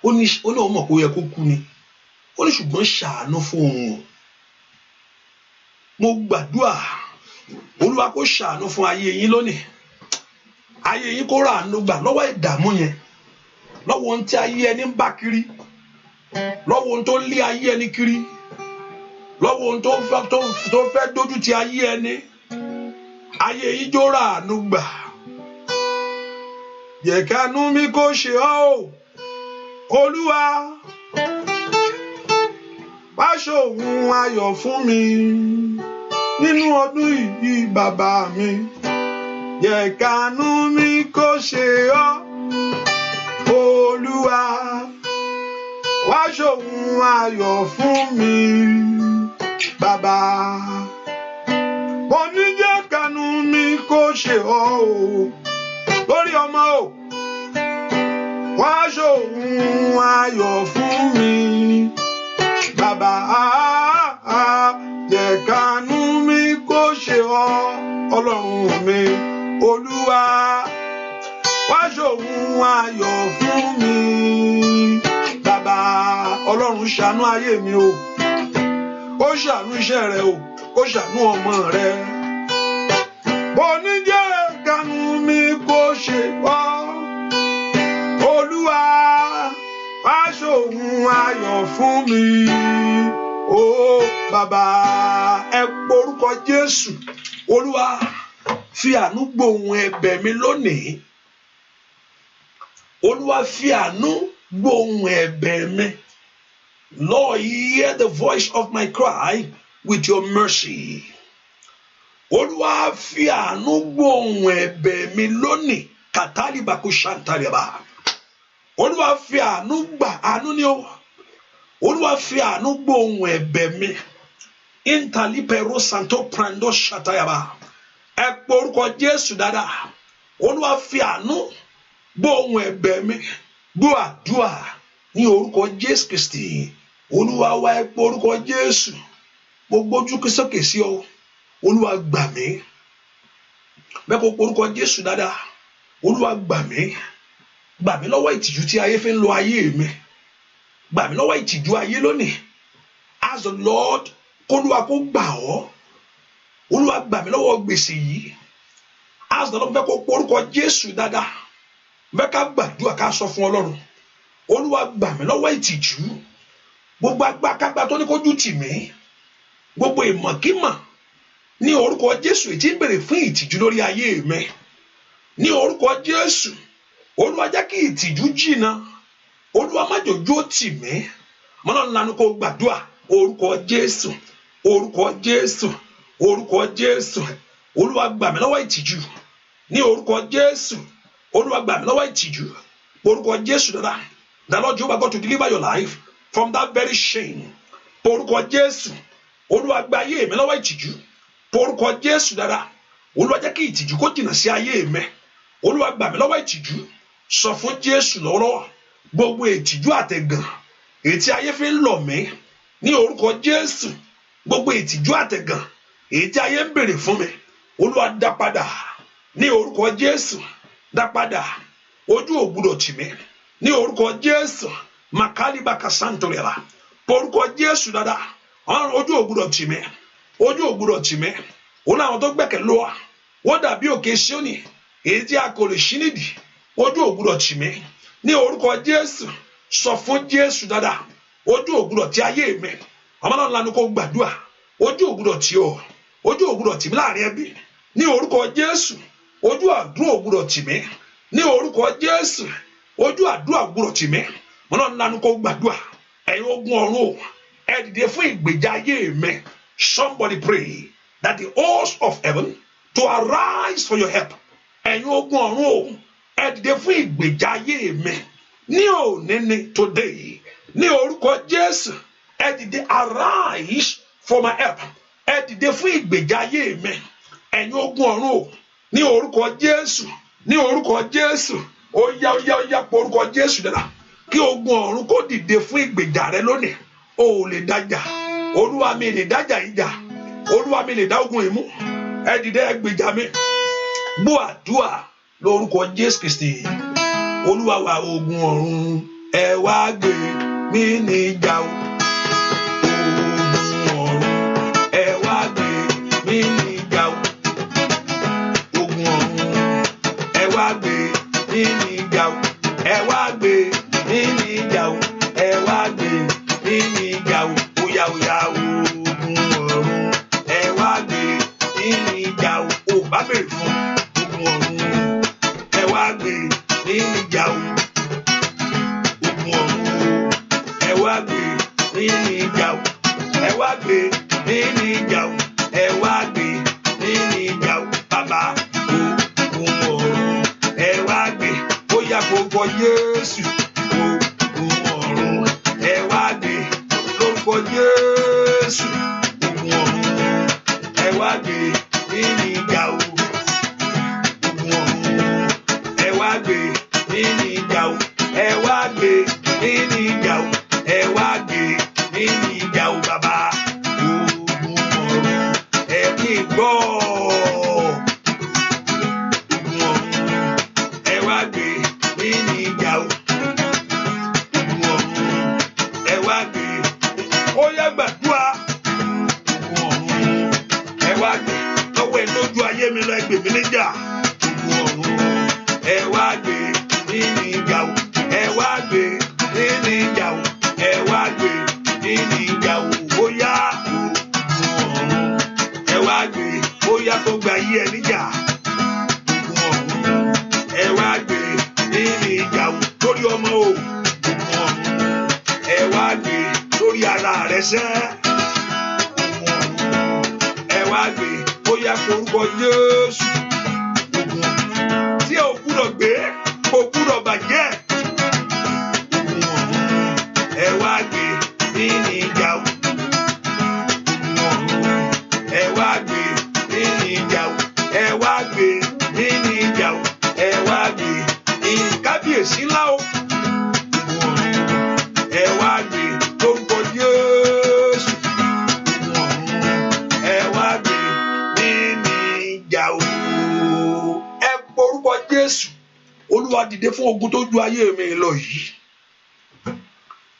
Speaker 1: Ó ní ọmọ kò yẹ kó kú ni, ó ní ṣùgbọ́n ṣàánú fún òun o. Mo gbàdúrà Olúwa kó ṣàánú fún ayé yín lónìí, ayé yín kó ràánú gbà lọ́wọ́ ìdààmú yẹn, lọ́wọ́ ohun tí ayé ẹni ń bá kiri, lọ́wọ́ ohun tó lé ayé ẹni kiri, lọ́wọ́ ohun tó fẹ́ dójú ti ayé ẹni. Ayé yín jó ràánú gbà. Jẹ́ kánú mi kó ṣe ọ́ o Olúwa, wá ṣohun ayọ̀ fún mi nínú ọdún yìí bàbá mi. Jẹ́ kánú mi kó ṣe ọ́ Olúwa, wá ṣohun ayọ̀ fún mi bàbá. Mo ní jẹ́ kánú mi kó ṣe ọ́ o lórí ọmọ o, wá ṣohun ayọ̀ fún mi bàbá. Jẹ́ kánú mi kó ṣe ọ́ Ọlọ́run mi Olúwa, wá ṣohun ayọ̀ fún mi bàbá. Ọlọ́run ṣàánú ayé mi o, ó ṣàánú iṣẹ́ rẹ o, ó ṣàánú ọmọ rẹ. Mo ní jẹ́ kánú mi kó ṣe ọ́ Olúwa, wá ṣohun ayọ̀ fún mi o bàbá. Ẹ porúkọ Jésù. Olúwa fi àánú gbóhùn ẹ̀bẹ̀ mi lónìí. Olúwa fi àánú gbóhùn ẹ̀bẹ̀ mi. Lord, hear the voice of my cry with your mercy. Olúwa fi àánú gbóhùn ẹ̀bẹ̀ mi lónìí. Kàtàlíbàkú ṣàǹtàlíbà. Olúwa fi àánú gbà, àánú ni ó. Olúwa fi àánú gbóhùn ẹ̀bẹ̀ mi. Intalipero santo prando ṣàtàyàbà. Ẹ pe orúkọ Jésù dáadáa. Olúwa fi àánú gbóhùn ẹ̀bẹ̀ mi. Gbọ́ àdúrà ní orúkọ Jésù Kristi. Olúwa wa, ẹ pe orúkọ Jésù. Mo gbójú sókè sí ọ. Olúwa gbà mí. Bẹ́ẹ̀ kó pe orúkọ Jésù dáadáa. Olúwa gbà mí. Gbà mí lọ́wọ́ ìtìjú tí ayé fi ń lo ayé mi. Gbà mí lọ́wọ́ ìtìjú ayé lónìí. Ask the Lord k'Olúwa kó gbà ọ́. Olúwa gbà mí lọ́wọ́ gbèsè yìí. Ask the Lord, fẹ́ kó porúkọ Jésù dáadáa. Fẹ́ ká gbàdúrà ká sọ fún Ọlọ́run. Olúwa gbà mí lọ́wọ́ ìtìjú. Gbogbo agbákágbá tó ní kójú tì mí. Gbogbo ìmọ̀kímọ̀ ní orúkọ Jésù èyí tí ń bèrè fún ìtìjú lórí ayé mi. Ní orúkọ Jésù. Olúwa jẹ́ kí ìtìjú jìnnà. Olúwa má jòjú ó tì mí. Mọ́nà ńlá ni kó gbàdúrà. Orúkọ Jésù. Orúkọ Jésù. Orúkọ Jésù. Olúwa gbà mí lọ́wọ́ ìtìjú. Ní orúkọ Jésù. Olúwa gbà mí lọ́wọ́ ìtìjú. Orúkọ Jésù dáadáa. The Lord Jehovah God to deliver your life from that very shame. Orúkọ Jésù. Olúwa gbà ayé mi lọ́wọ́ ìtìjú. Orúkọ Jésù dáadáa. Olúwa jẹ́ kí ìtìjú kó jìnnà sí ayé mi. Olúwa gbà mí lọ́wọ́ ìtìjú. Sọ fún Jésù lọ́wọ́lọ́wọ́. Gbogbo ìtìjú àtẹ̀gàn èyí tí ayé fi ń lọ̀ mí. Ní orúkọ Jésù. Gbogbo ìtìjú àtẹ̀gàn èyí tí ayé ń bèrè fún mi. Olúwa dá padà. Ní orúkọ Jésù. Dá padà. Ojú ò gbọdọ̀ tì mí. Ní orúkọ Jésù. Makaliba kasantorela. Orúkọ Jésù dáadáa. Ojú ò gbọdọ̀ tì mí. Ojú ò gbọdọ̀ tì mí. Ó láwọn tó gbẹ́kẹ̀ lọ́wọ́. Wọ́n dàbí òkè Síónì èyí tí a kò lè ṣí nídìí. Ojú ò gbọdọ̀ tì mí. Ní orúkọ Jésù. Sọ fún Jésù dáadáa. Ojú ò gbọdọ̀ tì ayé mi. Ọmọ náà lanu kó gbàdúrà. Ojú ò gbọdọ̀ tì ọ́. Ojú ò gbọdọ̀ tì mí láàrin ẹbí. Ní orúkọ Jésù. Ojú àdúrà ò gbọdọ̀ tì mí. Ní orúkọ Jésù. Ojú àdúrà ò gbọdọ̀ tì mí. Ọlọ́run lanu kó gbàdúrà ẹ̀yin ogun ọ̀run o ẹ dìde fún ìgbèjà ayé mi. Somebody pray that the host of heaven to arise for your help. Ẹ̀yin ogun ọ̀run o ẹ dìde fún ìgbèjà ayé mi ní òní ni today ní orúkọ Jésù ẹ dìde arise for my help. Ẹ dìde fún ìgbèjà ayé mi ẹ̀yin ogun ọ̀run o ní orúkọ Jésù ní orúkọ Jésù ó yá pọ̀ orúkọ Jésù dára kí ogun ọ̀run kó dìde fún ìgbèjà rẹ lónìí. O ò lè dájà Olúwa mi lè dájà ìjà Olúwa mi lè dá ogun ìmú ẹ dìde ẹ gbèjà mi. Gbọ́ àdúrà lórúkọ Jésù Kristi. Olúwa wa ogun ọ̀run ẹ wá gbé mi níjà o. Ogun ọ̀run ẹ wá gbé mi níjà o. Ogun ọ̀run ẹ wá gbé mi níjà o. Ẹ wá gbé mi níjà o. Ẹ wá gbé mi níjà o. Oya ogun ọ̀run ẹ wá gbé mi níjà o. O bá bèrè fún ogun ọ̀run ẹ wá gbé mi níjà o. Ogun ọ̀run ẹ wá gbé mi níjà o. Ẹ wá gbé mi níjà o. Ẹ wá gbé mi níjà o. Bàbá ogun ọ̀run ẹ wá gbé bóyá gbogbo Jésù. Ogun ọ̀run ẹ wá gbé lórúkọ Jésù. Ogun ọ̀run ẹ wá gbé mi níjà o. Ogun ọ̀run ẹ wá gbé mi níjà o. Ẹ wá gbé mi níjà o. Ẹ wá gbé mi níjà o. Bàbá ogun ọ̀run ẹ kí n gbọ́. Ogun ọ̀run ẹ wá gbé mi níjà o. Ogun ọ̀run ẹ wá gbé. Ó yá gbàdúrà. Ogun ọ̀run ẹ wá gbé lọ́wọ́ ẹ lójú ayé mi lọ ẹ gbè mí níjà. Ogun ọ̀run ẹ wá gbé mi níjà o. Ẹ wá gbé mi níjà o. Ẹ wá gbé mi níjà o. Ó yá ogun ọ̀run ẹ wá gbé. Ó yá tó gba ayé ẹ níjà. Ogun ọ̀run ẹ wá gbé mi níjà o. Lórí ọmọ o. Ogun ọ̀run ẹ wá gbé lórí ara rẹ sẹ́. Ogun ọ̀run ẹ wá gbé. Ó yá forúkọ Jésù. Ogun tí ò gbúdọ̀ gbé kò gbúdọ̀ bàjẹ́. Ogun ọ̀run ẹ wá gbé mi níjà o. Ogun ọ̀run ẹ wá gbé mi níjà o. Ẹ wá gbé mi níjà o. Ẹ wá gbé mi kábíyèsí ńlá o. Ogun ọ̀run ẹ wá gbé lórúkọ Jésù. Ogun ọ̀run ẹ wá gbé mi níjà o. Ẹ porúkọ Jésù. Olúwa dìde fún ogun tó ju ayé mi lọ yìí.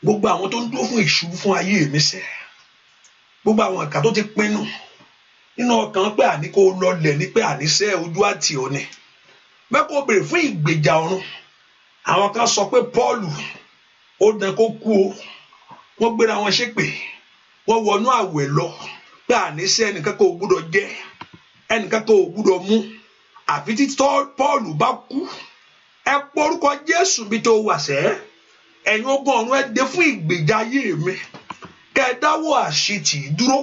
Speaker 1: Gbogbo àwọn tó ń dúró fún ìṣubú fún ayé mi sẹ́. Gbogbo àwọn ìkà tó ti pinnu nínú ọkàn pé àní kó lọlẹ̀ ní pé àníṣẹ́ ojú àti ọ̀nì. Bẹ́ẹ̀ kó bèrè fún ìgbèjà ọ̀run. Àwọn kan sọ pé Pọ́ọ̀lù ó dán kó kú o. Wọ́n gbéra wọn ṣépè. Wọ́n wọnú àwẹ̀ lọ pé àníṣẹ́ ẹnìkan kò gbúdọ̀ jẹ. Ẹnìkan kò gbúdọ̀ mú. Àfi tí Pọ́ọ̀lù bá kú. Ẹ porúkọ Jésù bí tó wà sẹ́. Ẹ̀yin ogun ọ̀run ẹ dé fún ìgbèjà ayé mi. Kẹ́ ẹ dáwọ́ àṣetì dúró.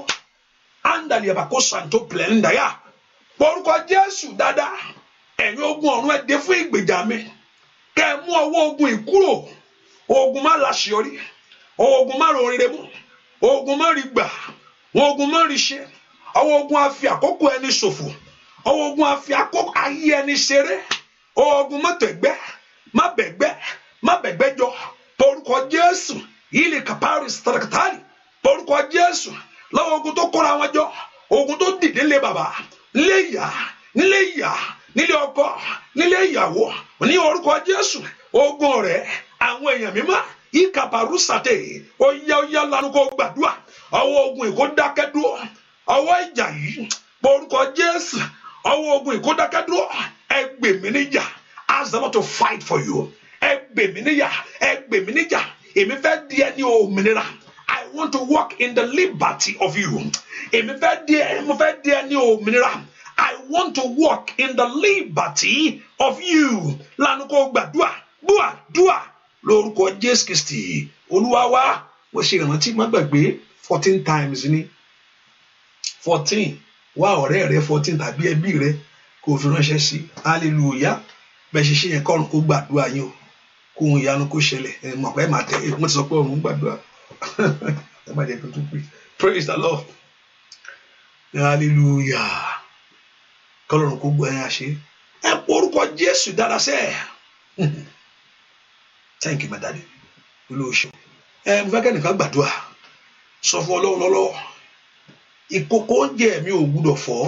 Speaker 1: Ándàlì ẹ̀bàkó sàǹtó plẹ̀ndàyà. Porúkọ Jésù dáadáa. Ẹ̀yin ogun ọ̀run ẹ dé fún ìgbèjà mi. Kẹ́ ẹ mú ọwọ́ ogun ìkúrò. Ogun má láṣeyọrí. Ogun má rorire mú. Ogun má rí gbà. Ogun má rí ṣe. Ọwọ́ ogun á fi àkókò ẹni ṣòfò. Ọwọ́ ogun á fi àkókò ayé ẹni ṣeré. Ogun má tẹ̀gbẹ́. Má bẹ̀gbẹ́. Má bẹ̀gbẹ́ jọ. Porúkọ Jésù. Ilé kàpárì sàràkàtàlì. Porúkọ Jésù. Lọ́wọ́ ogun tó kóra wọn jọ. Ogun tó dìde lé bàbá. Nílé ìyá. Nílé ìyá. Nílé ọkọ. Nílé ìyàwó. Ní orúkọ Jésù. Ogun rẹ̀. Àwọn èèyàn mímọ́. Ìkàpàrú sàtẹ̀. Ó yá lanu kó gbàdúrà. Ọwọ́ ogun ìkó dákẹ́ dúró. Ọwọ́ ìjà yìí. Porúkọ Jésù. Ọwọ́ ogun ìkó dákẹ́ dúró. Ẹ gbè mí níjà. Ask the Lord to fight for you. Ẹ gbè mí níjà. Ẹ gbè mí níjà. Èmi fẹ́ di ẹni òmìnira. I want to walk in the liberty of you. Èmi fẹ́ di ẹni òmìnira. I want to walk in the liberty of you. Lánàá kó gbàdúrà. Dúà. lórúkọ Jésù Kristi Olúwa wa. Wọ́n ṣe ìrántí má gbàgbé 14 times ní 14 wá ọ̀rẹ́ rẹ 14 tàbí ẹbí rẹ kò fi ránṣẹ́ sí. Hallelujah. Bẹ́ẹ̀ ṣe ṣe yẹn kọ́run kó gbàdúrà yín o, kó ohun ìyanu kó ṣẹlẹ̀. Mọ̀ pé màá tẹ́ wọ́n ti sọ pé ọ̀run gbàdúrà. Ẹ má jẹ́ tuntun pé praise the Lord. Hallelujah. Kọ́lọ́run kó gbọ́ ẹ̀yìn àṣẹ. Ẹ porúkọ Jésù dára sẹ́. Thank you my daddy. Olóòṣù. Mo fẹ́ kẹ́nìkan gbàdúrà. Sọ fún Ọlọ́run lọ́lọ́. Ìkòkò oúnjẹ mi ò gbúdọ̀ fọ́.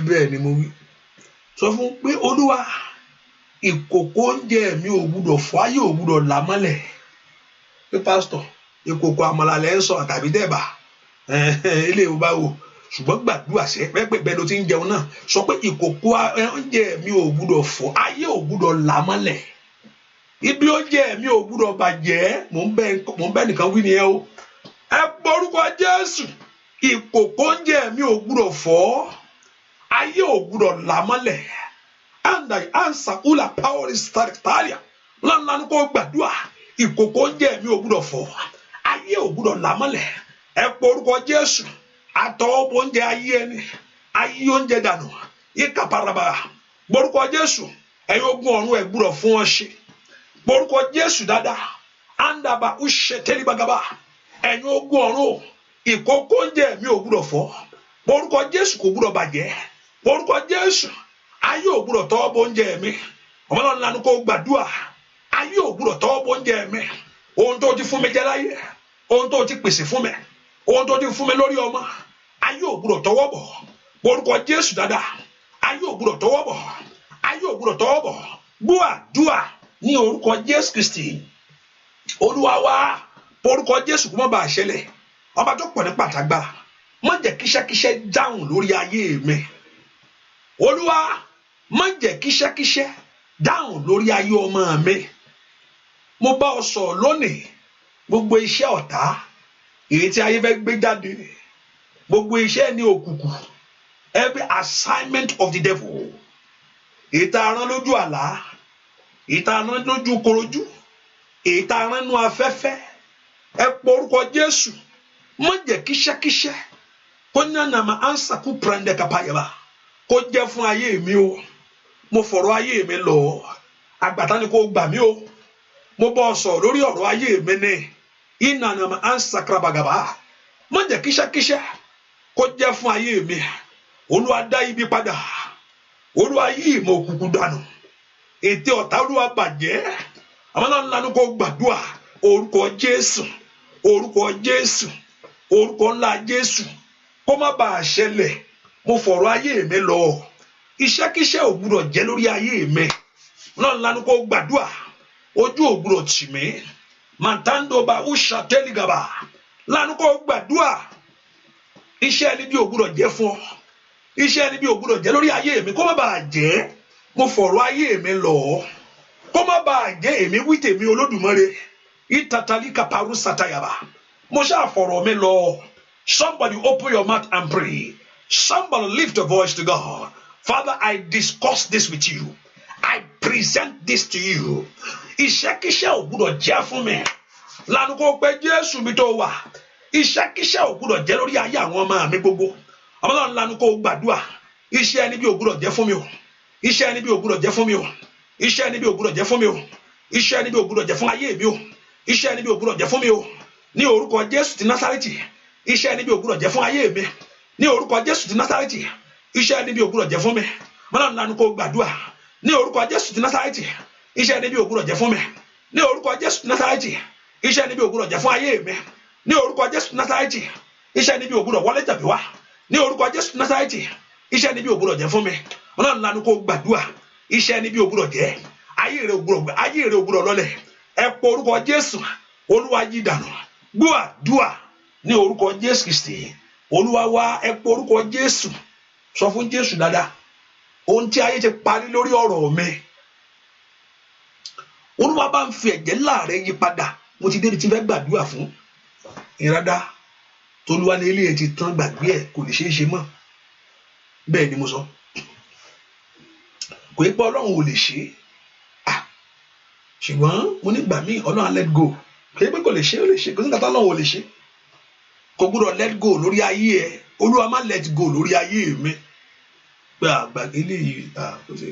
Speaker 1: Bẹ́ẹ̀ ni mo wí. Sọ fún pé Olúwa, ìkòkò oúnjẹ mi ò gbúdọ̀ fọ́, ayé ò gbúdọ̀ là mọ́lẹ̀. Pé pásítọ̀, ìkòkò àmàlà lẹ́ ń sọ tàbí dẹ́bà. Ilé ìwò bá wò. Ṣùgbọ́n gbàdúrà sẹ́ pẹ́pẹ́ bẹ́ẹ̀ ló ti ń jẹun náà. Sọ pé ìkòkò oúnjẹ mi ò gbúdọ̀ fọ́, ayé ò gbúdọ̀ là mọ́lẹ̀. Ibi oúnjẹ mi ò gbúdọ̀ bàjẹ́. Mò ń bẹ́ nìkan wí nìyẹn o. Ẹ porúkọ Jésù. Ìkòkò oúnjẹ mi ò gbúdọ̀ fọ́, ayé ò gbúdọ̀ là mọ́lẹ̀. And I answer ula power is staria. Lánàá kó gbàdúrà. Ìkòkò oúnjẹ mi ò gbúdọ̀ fọ́, ayé ò gbúdọ̀ là mọ́lẹ̀. Ẹ porúkọ Jésù. Àtọwọ́ oúnjẹ ayé ẹni, ayé oúnjẹ dànù. Ìkàparaba. Porúkọ Jésù. Ẹ̀yin ogun ọ̀run ẹ gbúdọ̀ fún wọn ṣe. Porúkọ Jésù dáadáa. Andaba ushe telibagaba. Ẹ̀yin ogun ọ̀run. Ìkòkò oúnjẹ mi ò gbúdọ̀ fọ́. Porúkọ Jésù kò gbúdọ̀ bàjẹ́. Porúkọ Jésù. Ayé ò gbúdọ̀ tọwọ́ bọ oúnjẹ mi. Ọmọlọ́run lanu kó gbàdúrà. Ayé ò gbúdọ̀ tọwọ́ bọ oúnjẹ mi. Ohun tó ti fún mi jẹ láyé. Ohun tó ti pèsè fún mi. Ohun tó ti fún mi lórí ọmọ. Ayé ò gbúdọ̀ tọwọ́ bọ̀. Porúkọ Jésù dáadáa. Ayé ò gbúdọ̀ tọwọ́ bọ̀. Ayé ò gbúdọ̀ tọwọ́ bọ̀. Gbọ́ àdúrà ní orúkọ Jésù Kristi Olúwa wa. Porúkọ Jésù kó má bàa ṣẹlẹ̀. Ọba tó pọ̀ ní pàtàgbára. Má jẹ́ kíṣẹ́kíṣẹ́ dáhùn lórí ayé mi. Olúwa, má jẹ́ kíṣẹ́kíṣẹ́ dáhùn lórí ayé ọmọ mi. Mo bá ọ sọ̀rọ̀ lónìí. Gbogbo iṣẹ́ ọ̀tá èyí tí ayé fẹ́ gbé jáde, gbogbo iṣẹ́ ní òkùnkùn, every assignment of the devil, èyí tá a rán lójú àlá, èyí tá a rán lójú korojú, èyí tá a rán nú afẹ́fẹ́, ẹ porúkọ Jésù. Má jẹ́ kíṣẹ́kíṣẹ́ kó nyànàmà ansa kú prende kapayaba kó jẹ́ fún ayé mi o. Mo fọ̀rọ̀ ayé mi lọ. Àgbàtà ni kó gbà mí o. Mo bọ́ sọ lórí ọ̀rọ̀ ayé mi ní. Ìnànàmà ansa krabagaba. Má jẹ́ kíṣẹ́kíṣẹ́ kó jẹ́ fún ayé mi. Olúwa dá ibi padà. Olúwa yí ìmọ̀ òkùnkùn dànù. Ètè ọ̀tá Olúwa bàjẹ́. Àwọn náà ńlá ni kó gbàdúrà. Orúkọ Jésù. Orúkọ Jésù. Orúkọ ńlá Jésù. Kó má bàa ṣẹlẹ̀. Mo fọ̀rọ̀ ayé mi lọ. Iṣẹ́kíṣẹ́ ò gbúdọ̀ jẹ́ lórí ayé mi. Náà ńlá ni kó gbàdúrà. Ojú ò gbúdọ̀ tì mí. Màtándó ba usha tẹ́lígàbà. Lánàá kó gbàdúrà. Iṣẹ́ ẹni bí ò gbúdọ̀ jẹ́ fún ọ. Iṣẹ́ ẹni bí ò gbúdọ̀ jẹ́ lórí ayé mi. Kó má bàa jẹ́. Mo fọ̀rọ̀ ayé mi lọ. Kó má bàa jẹ́ èmi wí tèmi Olódùmarè. Ìtàtàlíkà parú sàtàyàbà. Mo ṣáà fọ̀rọ̀ mi lọ. Somebody open your mouth and pray. Somebody lift your voice to God. Father, I discuss this with you. I present this to you. Iṣẹ́kíṣẹ́ ò gbúdọ̀ jẹ́ fún mi. Lánàá kó pé Jésù mi tó wà. Iṣẹ́kíṣẹ́ ò gbúdọ̀ jẹ́ lórí ayé àwọn ọmọ mi gbogbo. Ọmọlọ́run lánàá kó gbàdúrà. Iṣẹ́ ẹni bí ò gbúdọ̀ jẹ́ fún mi o. Iṣẹ́ ẹni bí ò gbúdọ̀ jẹ́ fún mi o. Iṣẹ́ ẹni bí ò gbúdọ̀ jẹ́ fún mi o. Iṣẹ́ ẹni bí ò gbúdọ̀ jẹ́ fún ayé mi o. Iṣẹ́ ẹni bí ò gbúdọ̀ jẹ́ fún mi o. Ní orúkọ Jésù ti Násárẹ́tì. Iṣẹ́ ẹni bí ò gbúdọ̀ jẹ́ fún ayé mi. Ní orúkọ Jésù ti Násárẹ́tì. Iṣẹ́ ẹni bí ò gbúdọ̀ jẹ́ fún mi. Ọmọlọ́run lánàá kó gbàdúrà. Ní orúkọ Jésù ti Násárẹ́tì. Iṣẹ́ ẹni bí ò gbúdọ̀ jẹ́ fún mi. Ní orúkọ Jésù ti Násárẹ́tì. Iṣẹ́ ẹni bí ò gbúdọ̀ jẹ́ fún ayé mi. Ní orúkọ Jésù ti Násárẹ́tì. Iṣẹ́ ẹni bí ò gbúdọ̀ wọlé tàbí wá. Ní orúkọ Jésù ti Násárẹ́tì. Iṣẹ́ ẹni bí ò gbúdọ̀ jẹ́ fún mi. Ọlọ́run lánàá kó gbàdúrà. Iṣẹ́ ẹni bí ò gbúdọ̀ jẹ́. Ayé rẹ̀ ò gbúdọ̀ lọlẹ̀. Ẹ pọ orúkọ Jésù. Olúwa yí dànù. Gbọ́ àdúà ní orúkọ Jésù Kristi. Olúwa wá, ẹ pọ orúkọ Jésù. Sọ fún Jésù dáadáa. Ohun tí ayé ti parí lórí ọ̀rọ̀ mi. Olúwa bá ń fi ẹ̀jẹ̀ láàrẹ̀ yí padà. Mo ti débi tí fẹ́ gbàdúrà fún. Ìrádá tolúwa ní ilé ẹ̀ ti tán gbàgbé ẹ̀ kò lè ṣeé ṣe mọ́. Bẹ́ẹ̀ ni mo sọ. Kò í pé Ọlọ́run ò lè ṣe. ṣùgbọ́n mo nígbà míì Ọlọ́run let go kí pé kò lè ṣe ó lè ṣe kò sí nǹkan tọ́lọ́run ò lè ṣe kò gbúdọ̀ let go lórí ayé ẹ Olúwa má let go lórí ayé mi pé àgbàgbé eléyìí kò sí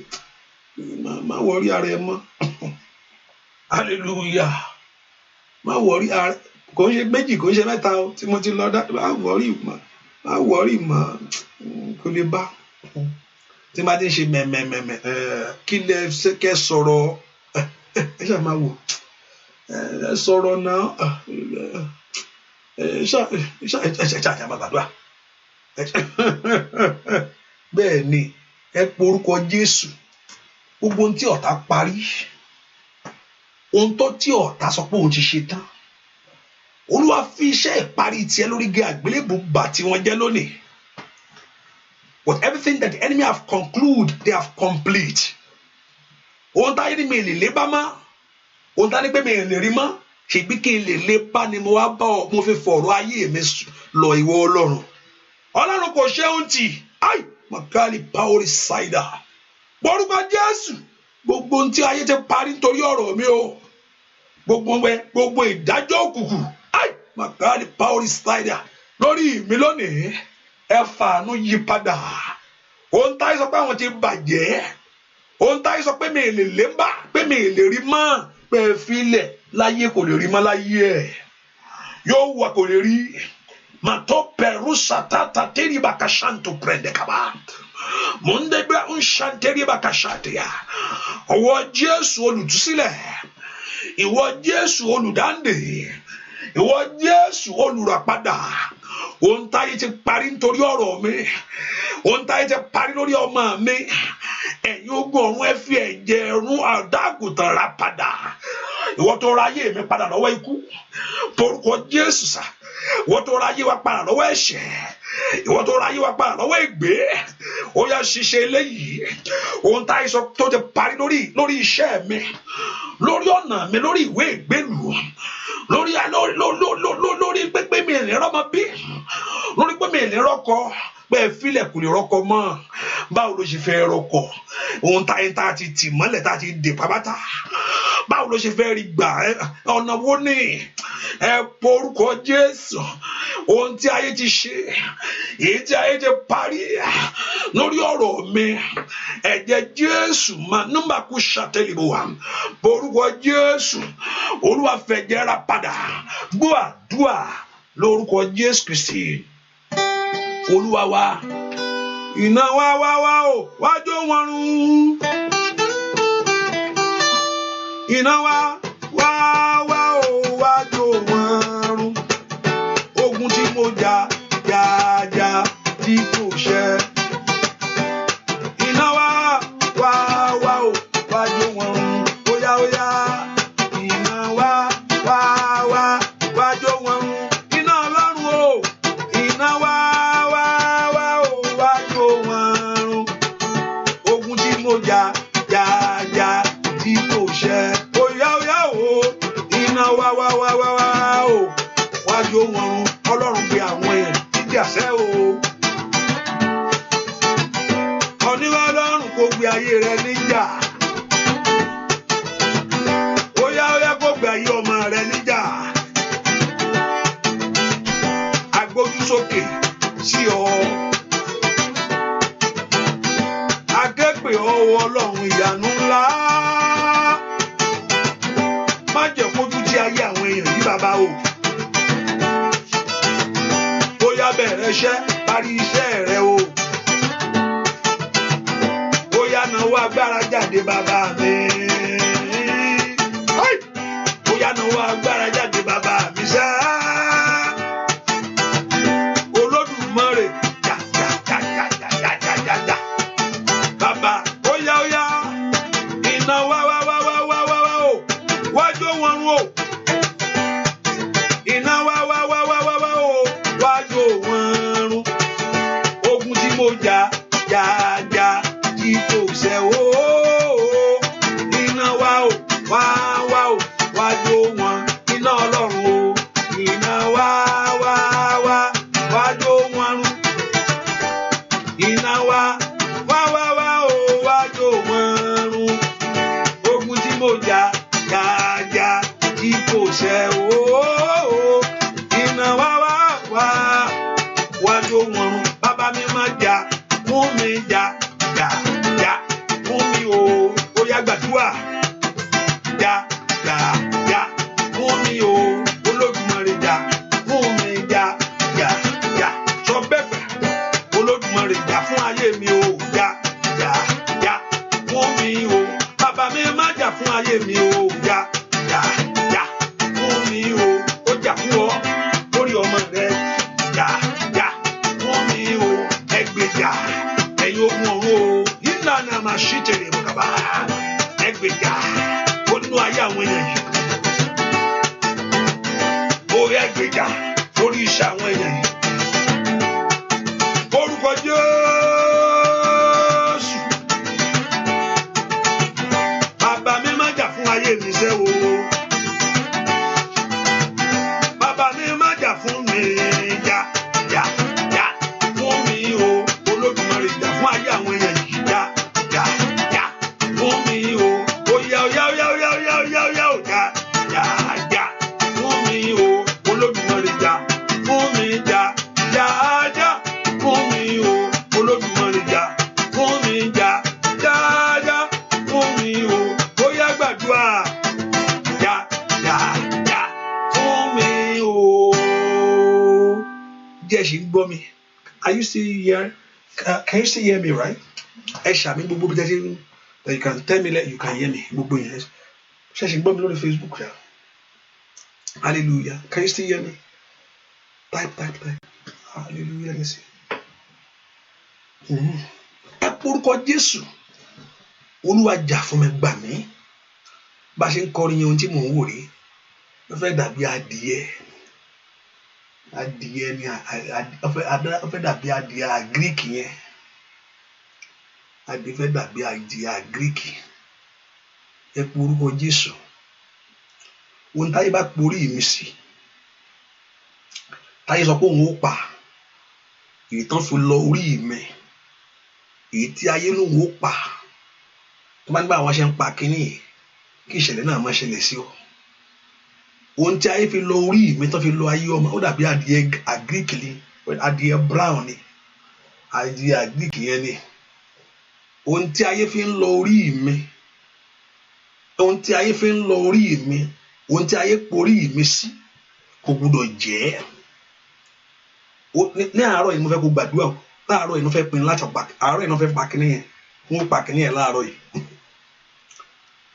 Speaker 1: má wọrí ara ẹ mọ́ hallelujah má wọrí ara kò ń ṣe méjì kò ń ṣe mẹ́ta o tí mo ti lọ dá má wọrí mọ́ kò lè bá tí má ti ń ṣe mẹ́mẹ́mẹ́mẹ́ kí lẹ kẹ́ sọ̀rọ̀ ẹ ṣáà máa wò ẹ sọ̀rọ̀ náà ṣáà máa gbàdúrà bẹ́ẹ̀ ni ẹ porúkọ Jésù gbogbo ohun tí ọ̀tá parí ohun tó tí ọ̀tá sọ pé òun ti ṣe tán Olúwa fi iṣẹ́ ìparí tiẹ̀ lórí igi àgbélébùú bà tí wọ́n jẹ́ lónìí. But everything that the enemy have concluded, they have complete. Ohun tá yé mi lè lé bá mọ́, ohun tá ní pé mi lè rí mọ́, ṣèbí kí n lè lé bá ni mo wá bá ọ, mo fi fọ̀rọ̀ ayé mi lọ ìwọ Ọlọ́run. Ọlọ́run kò ṣe ohun tì, ai, Makali Paori Saida. Borúkọ Jésù, gbogbo ohun tí ayé ti parí nítorí ọ̀rọ̀ mi o. Gbogbo ìdájọ́ òkùnkùn, ai, Makali Paori Saida. Lórí mi lónìí, ẹ fàánú yí padà. Ohun tá yé sọ pé àwọn ti bàjẹ́. Ohun tá yé sọ pé mi lè lé bá, pé mi lè rí mọ́, pé filẹ̀ láyé kò lè rí mọ́ láyé ẹ̀. Yóò wà kò lè rí. Mato perusa tata teri bakashanto prende kaba. Mondebra unsanteri bakashatia. Ọwọ́ Jésù olùtúsílẹ̀. Ìwọ Jésù olùdáǹdè. Ìwọ Jésù olùràpadà. Ohun táyé ti parí nítorí ọ̀rọ̀ mi. Ohun táyé ti parí lórí ọmọ mi. Ẹ̀yin ogun ọ̀run ẹ fi ẹ̀jẹ̀ ẹ̀rún àdáàgùntàn rà padà. Ìwọ tó ra ayé mi padà lọ́wọ́ ikú. Torúkọ Jésù sà. Ìwọ tó ra ayé wa padà lọ́wọ́ ẹ̀ṣẹ̀. Ìwọ tó ra ayé wa padà lọ́wọ́ ègbé. Ó yá ṣiṣẹ́ eléyìí. Ohun táyé sọ tó ti parí lórí iṣẹ́ mi. Lórí ọ̀nà mi, lórí ìwé ìgbélú. Lórí pé mi lè rọ́mọ bí. Lórí pé mi lè rọ́kọ. Bẹ́ẹ̀ filẹ̀ kò lè rọ́kọ mọ́. Báwo ló ṣe fẹ́ rọ́kọ? Ohun táyé tá a ti tì mọ́lẹ̀ tá a ti dè pàbátà. Báwo ló ṣe fẹ́ rí gbà? Ọ̀nà wo ni? Ẹ porúkọ Jésù. Ohun tí ayé ti ṣe, èyí tí ayé ti parí lórí ọ̀rọ̀ mi. Ẹ̀jẹ̀ Jésù máa númbà kú ṣàtẹ̀lébò wa. Porúkọ Jésù. Olúwa fẹ̀jẹ̀ rà padà. Gbọ́ àdúrà lórúkọ Jésù Kristi. Olúwa wa. Iná wá o, wá jó wọn run. Iná wá o, wá jó wọn run. Ogun tí mo jà tí kò ṣẹ. Iná wá o, wá jó wọn run. Óyá. Iná wá jó wọn run. Iná Ọlọ́run o. Iná wá o, wá jó wọn run. Ogun tí mo jà tí kò ṣẹ. Óyá o. Iná wá o, wá jó wọn run. Ọlọ́run gbé àwọn èèyàn títí àṣẹ o. Oníwà Ọlọ́run kò gbé ayé rẹ níjà. Óyá kò gbé ayé ọmọ rẹ níjà. Agbójú sókè sí ọ. Akẹ́pẹ́ ọwọ́ Ọlọ́run ìyanu ńlá. Má jẹ́ kójú tí ayé àwọn èèyàn yí bàbá o. Bóyá bẹ̀rẹ̀ iṣẹ́, parí iṣẹ́ rẹ o. Bóyá náwó agbára jáde bàbá mi. Bóyá náwó agbára jáde bàbá mi sá. Olódùmarè jà. Bàbá óyá. Iná wá o. Wá jó wọn run o. Iná wá o. Wá jó wọn run. Ogun tí mo jà tí kò ṣẹ o. Iná wá o. Wá jó wọn. Iná Ọlọ́run o. Iná wá jó wọn run. Iná wá o. Wá jó wọn run. Ogun tí mo jà bàbá mi má jà fún ayé mi o jà jà jà fún mi o ó jà fún ọ lórí ọmọ rẹ jà jà fún mi o ẹgbẹ̀jà ẹ̀yin ogun ọ̀run o ìlànà máa ṣí tèrè bàbá ẹgbẹ̀jà ó nínú ayé àwọn èèyàn yìí ó ẹgbẹ̀jà lórí iṣẹ́ àwọn èèyàn yìí orúkọ Jésù bàbá mi má jà fún ayé mi ṣe o bàbá mi má jà fún mi jà jà jà fún mi o Olódùmarè jà fún ayé àwọn èèyàn yìí jà jà jà fún mi o ó yá ó yá ó yá ó yá ó yá ó yá ó yá ó jà jà jà fún mi o Olódùmarè jà fún mi jà jà jà fún mi o Olódùmarè jà fún mi jà jà jà fún mi o ó yá gbàdúrà jà jà jà fún mi o. Jẹ́ ṣì ń gbọ́ mi. Are you still here? Can you still hear me, right? Ẹ ṣàmì gbogbo bí tẹ́tí that you can tell me that you can hear me gbogbo yẹn. Ṣé ṣì ń gbọ́ mi lórí Facebook ṣá? Hallelujah. Can you still hear me? Type. Hallelujah. Let me see. Ẹ porúkọ Jésù. Olúwa jà fún mi gbà mí. Bá ṣe ń kọrin yẹn ohun tí mò ń wò rí. Ó fẹ́ dàbí adìẹ. Adìẹ ni ó fẹ́ dàbí adìẹ àgíríkì yẹn. Adìẹ fẹ́ dàbí adìẹ àgíríkì. Ẹ porúkọ Jésù. Ohun táyé bá porí mi sí. Táyé sọ pé òun ó pa. Èyí tán fi lọ orí mi. Èyí tí ayé lòun ó pa. Tó bá nígbà wọn ṣe ń pa kínní kí ìṣẹ̀lẹ̀ náà má ṣẹlẹ̀ sí ọ. Ohun tí ayé fi lọ orí mi tán fi lọ ayé ọmọ ó dàbí adìẹ àgíríkì ni adìẹ brown ni adìẹ àgíríkì yẹn ni. Ohun tí ayé fi ń lọ orí mi ohun tí ayé fi ń lọ orí mi ohun tí ayé porí mi sí kò gbúdọ̀ jẹ́. Ní àárọ̀ yìí mo fẹ́ kó gbàdúrà láàárọ̀ yìí mo fẹ́ pin láti pa àárọ̀ yìí mo fẹ́ pa kínní yẹn mo pa kínní yẹn láàárọ̀ yìí.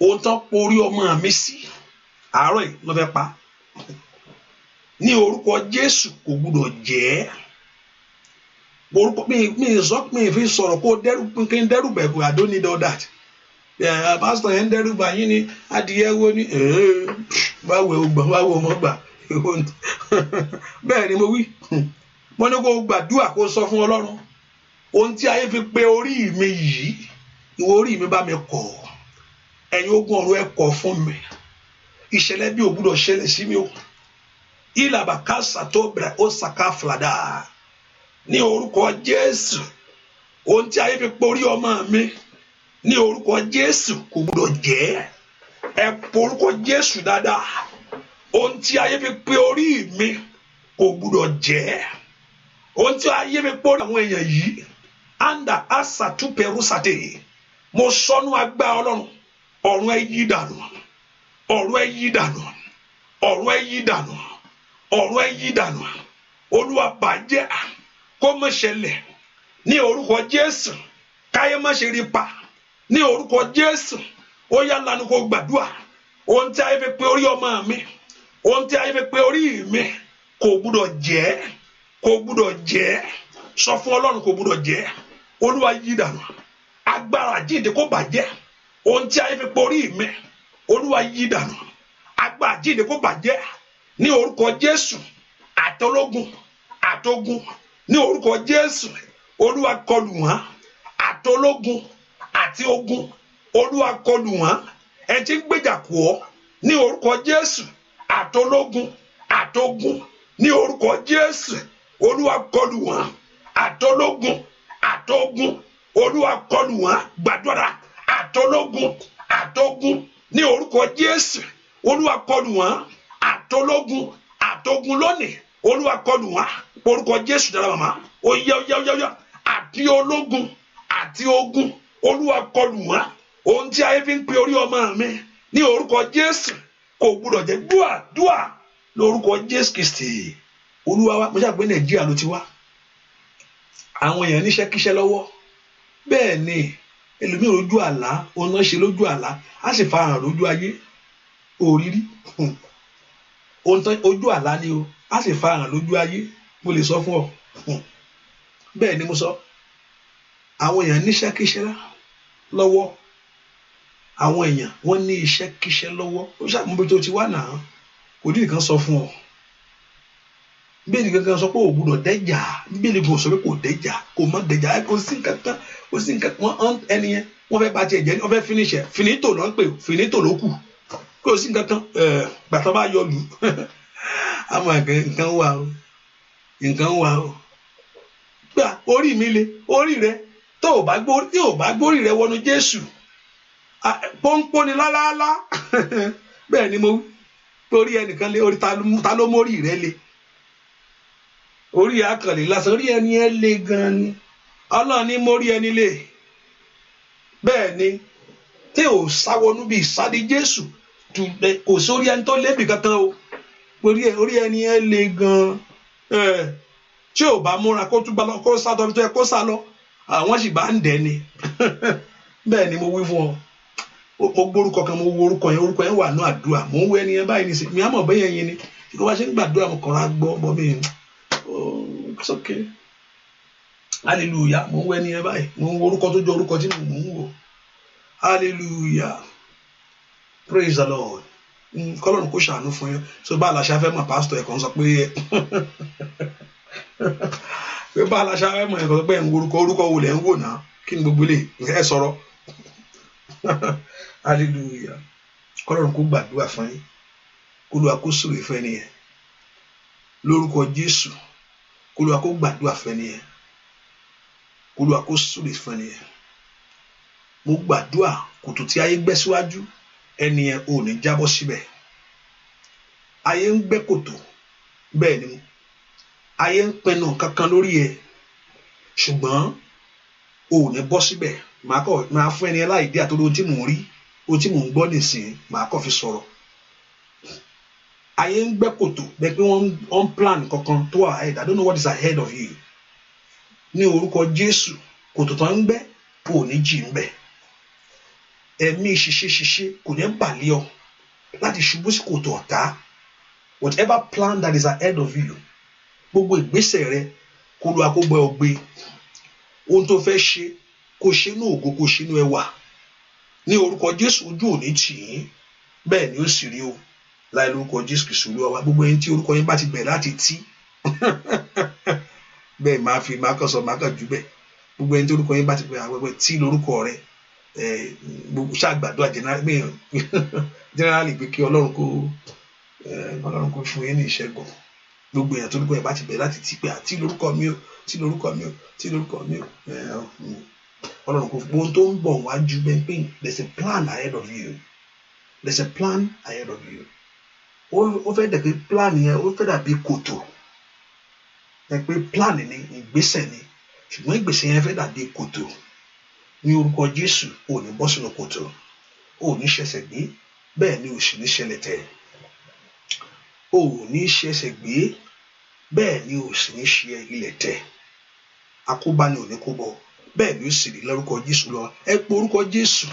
Speaker 1: Ohun tán porí ọmọ mi sí àárọ̀ yìí mo fẹ́ pa ní orúkọ Jésù kò gbúdọ̀ jẹ́. Orúkọ mi fi sọ̀rọ̀ kó kí n dẹ́rù bẹ̀rù I don't need all that. Pastor yẹn dẹ́rù bá yín ni adìyẹ wo ni báwo ọmọ gbà bẹ́ẹ̀ ni mo wí. Mo ní kó gbàdúrà kó sọ fún Ọlọ́run ohun tí ayé fi pe orí mi yìí ìwọ orí mi bá mi kọ̀ ẹ̀yin ogun ọ̀run ẹ kọ̀ fún mi ìṣẹ̀lẹ̀ bí ò gbúdọ̀ ṣẹlẹ̀ sí mi o ìlàbàkásà tó bẹ̀rẹ̀ ó sàká flada ní orúkọ Jésù ohun tí ayé fi pe orí ọmọ mi ní orúkọ Jésù kò gbúdọ̀ jẹ́. Ẹ pe orúkọ Jésù dáadáa ohun tí ayé fi pe orí mi kò gbúdọ̀ jẹ́. Ohun tí ayé fi pe orí àwọn èèyàn yìí anda asa tu perusate mo sọnù agbá ọ̀run ẹ yí dànù ọ̀run ẹ yí dànù ọ̀run ẹ yí dànù ọ̀run ẹ yí dànù Olúwa bàjẹ́ kó má ṣẹlẹ̀ ní orúkọ Jésù káyé má ṣe rí pa ní orúkọ Jésù ó yá lanu kó gbàdúrà ohun tí ayé fi pe orí ọmọ mi ohun tí ayé fi pe orí mi kò gbúdọ̀ jẹ́ kò gbúdọ̀ jẹ́ sọ fún Ọlọ́run kò gbúdọ̀ jẹ́. Olúwa yí dànù agbára jíǹde kó bàjẹ́ ohun tí ayé fi pe orí mi Olúwa yí dànù agbára jíǹde kó bàjẹ́ ní orúkọ Jésù àtọlógun àtogun ní orúkọ Jésù Olúwa kọlù wọ́n àtọlógun àti ogun Olúwa kọlù wọ́n ẹ tí ń gbèjà kù ọ́ ní orúkọ Jésù àtọlógun àtogun ní orúkọ Jésù Olúwa kọlù wọ́n àtọlógun àtogun Olúwa kọlù wọ́n gbàdúrà àtọlógun àtogun ní orúkọ Jésù Olúwa kọlù wọ́n àtọlógun àtogun lónìí Olúwa kọlù wọ́n orúkọ Jésù dára màmá ó yá àti ológun àti ogun Olúwa kọlù wọ́n ohun tí ayé fi ń pe orí ọmọ mi ní orúkọ Jésù kò gbúdọ̀ jẹ́ dúà lórúkọ Jésù Kristi Olúwa wa. Mo ṣàgbé Nàìjíríà ló ti wá àwọn èèyàn níṣẹ́ kíṣẹ́ lọ́wọ́ bẹ́ẹ̀ ni ẹlòmíì lójú àlá òun náà ṣe lójú àlá á sì farahàn lójú ayé òrírí ojú àlá ni o á sì farahàn lójú ayé mo lè sọ fún ọ bẹ́ẹ̀ ni mo sọ àwọn èèyàn níṣẹ́kíṣẹ́ lọ́wọ́ àwọn èèyàn wọ́n ní iṣẹ́kíṣẹ́ lọ́wọ́ ó ṣàmúbi tó ti wá náà kò ní nǹkan sọ fún ọ bíbélì gangan sọ pé ò gbúdọ̀ dẹ́jà bíbélì gan sọ pé kò dẹ́jà kò má dẹ́jà kò sí nǹkan kan kò sí nǹkan wọn ẹni yẹn wọ́n fẹ́ bá tiẹ̀ jẹ́ wọ́n fẹ́ finish ẹ̀ finito ló ń pè finito ló kù kò sí nǹkan kan gbàtọ́ bá yọ lù àmọ́ nǹkan wà o nǹkan wà o gbà orí mi le orí rẹ tó o bá gbórí rẹ wọnú Jésù pọ́npọ́n ni lálálá bẹ́ẹ̀ ni mo wí pé orí ẹnìkan lé orí ta ló mórí rẹ le orí akànlè lásán orí ẹni ẹ le gan ni Ọlọ́run ní mórí ẹni le bẹ́ẹ̀ ni tí ò sáwọnú bí ìsádi Jésù kò sórí ẹni tó lébi kankan o orí ẹni ẹ le gan tí ò bá múra kó tún bá lọ kó sá tọ́ tó yẹ kó sá lọ àwọn sì bá ń dẹ̀ ni bẹ́ẹ̀ ni mo wí fún ọ mo gbórúkọ kan mo wo orúkọ yẹn wà ní àdúrà mo ń wo ẹni yẹn báyìí nìsín mi á mọ̀ bẹ́yẹn yẹn ni kí wọ́n bá ṣe ń gbàdúrà mo kàn ra gbọ́ ọmọ mi it's okay hallelujah mo ń wo ẹni yẹn báyìí mo ń wo orúkọ tó jọ orúkọ tí mo ń wò hallelujah praise the Lord kọ́lọ́run kó ṣàánú fún yín so bá aláṣà fẹ́ mọ̀ pásítọ̀ ẹ̀kan sọ pé pé bá aláṣà fẹ́ mọ̀ ẹ̀kan sọ pé ẹ̀ ń wo orúkọ wo lẹ̀ ń wò náà kí ni gbogbo ilé ẹ sọ̀rọ̀ hallelujah kọ́lọ́run kó gbàdúrà fún yín Olúwa kó súre fún ẹni yẹn lórúkọ Jésù Olúwa kó gbàdúrà fún ẹni yẹn Olúwa kó súre fún ẹni yẹn mo gbàdúrà kòtò tí ayé gbẹ́ síwájú ẹni yẹn ò ní jábọ́ síbẹ̀ ayé ń gbẹ́ kòtò bẹ́ẹ̀ ni ayé ń pinnu kankan lórí ẹ ṣùgbọ́n ò ní bọ́ síbẹ̀ máa fún ẹni yẹn láì dé àtọ́lé ohun tí mò ń rí ohun tí mò ń gbọ́ nìsín màá kọ́ fi sọ̀rọ̀ ayé ń gbẹ́ kòtò bẹ́ẹ̀ pé wọ́n plan kankan tó wà ahead I don't know what is ahead of you ní orúkọ Jésù kòtò tó ń gbẹ́ ò ní jì ń bẹ̀ ẹ̀mí ṣiṣẹ́ kò ní bàlẹ́ ọ láti ṣubú sí kòtò ọ̀tá whatever plan that is ahead of you gbogbo ìgbésẹ̀ rẹ kó lu akógbẹ́ ọgbẹ́ ohun tó fẹ́ ṣe kó ṣe ní ògo kó ṣe ní ẹwà ní orúkọ Jésù ojú òní tì í bẹ́ẹ̀ ni ó sì rí o láì lórúkọ Jésù Kristu Olúwa gbogbo ẹni tí orúkọ yín bá ti bẹ̀rẹ̀ láti tí bẹ́ẹ̀ máa kàn sọ máa kàn jù bẹ́ẹ̀ gbogbo ẹni tí orúkọ yín bá ti bẹ̀rẹ̀ àwẹ̀wẹ̀ tí lórúkọ rẹ gbogbo ṣàgbàdúrà generally pé kí Ọlọ́run kó fún yín ní ìṣẹ́gun gbogbo èèyàn tó orúkọ yín bá ti bẹ̀rẹ̀ láti tí pé àti lórúkọ mi ò tí lórúkọ mi ò tí lórúkọ mi ò Ọlọ́run kò fún ohun tó ń bọ̀ wájú bẹ́ẹ̀ pé there's a plan ahead of you there's a plan ahead of you ó fẹ́ dẹ̀ pé plan yẹn ó fẹ́ dàbí kòtò ẹ pé plan ni ìgbésẹ̀ ni ṣùgbọ́n ìgbésẹ̀ yẹn fẹ́ dàbí kòtò ní orúkọ Jésù ò ní bọ́ sínú kòtò ò ní ṣẹ̀ṣẹ̀ gbé bẹ́ẹ̀ ni ò sì ní ṣẹlẹ̀ tẹ̀ ò ní ṣẹ̀ṣẹ̀ gbé bẹ́ẹ̀ ni ò sì ní ṣe ilẹ̀ tẹ̀ àkóbá ni ò ní kó bọ̀ bẹ́ẹ̀ ni ó sì rí lórúkọ Jésù lọ ẹ pé orúkọ Jésù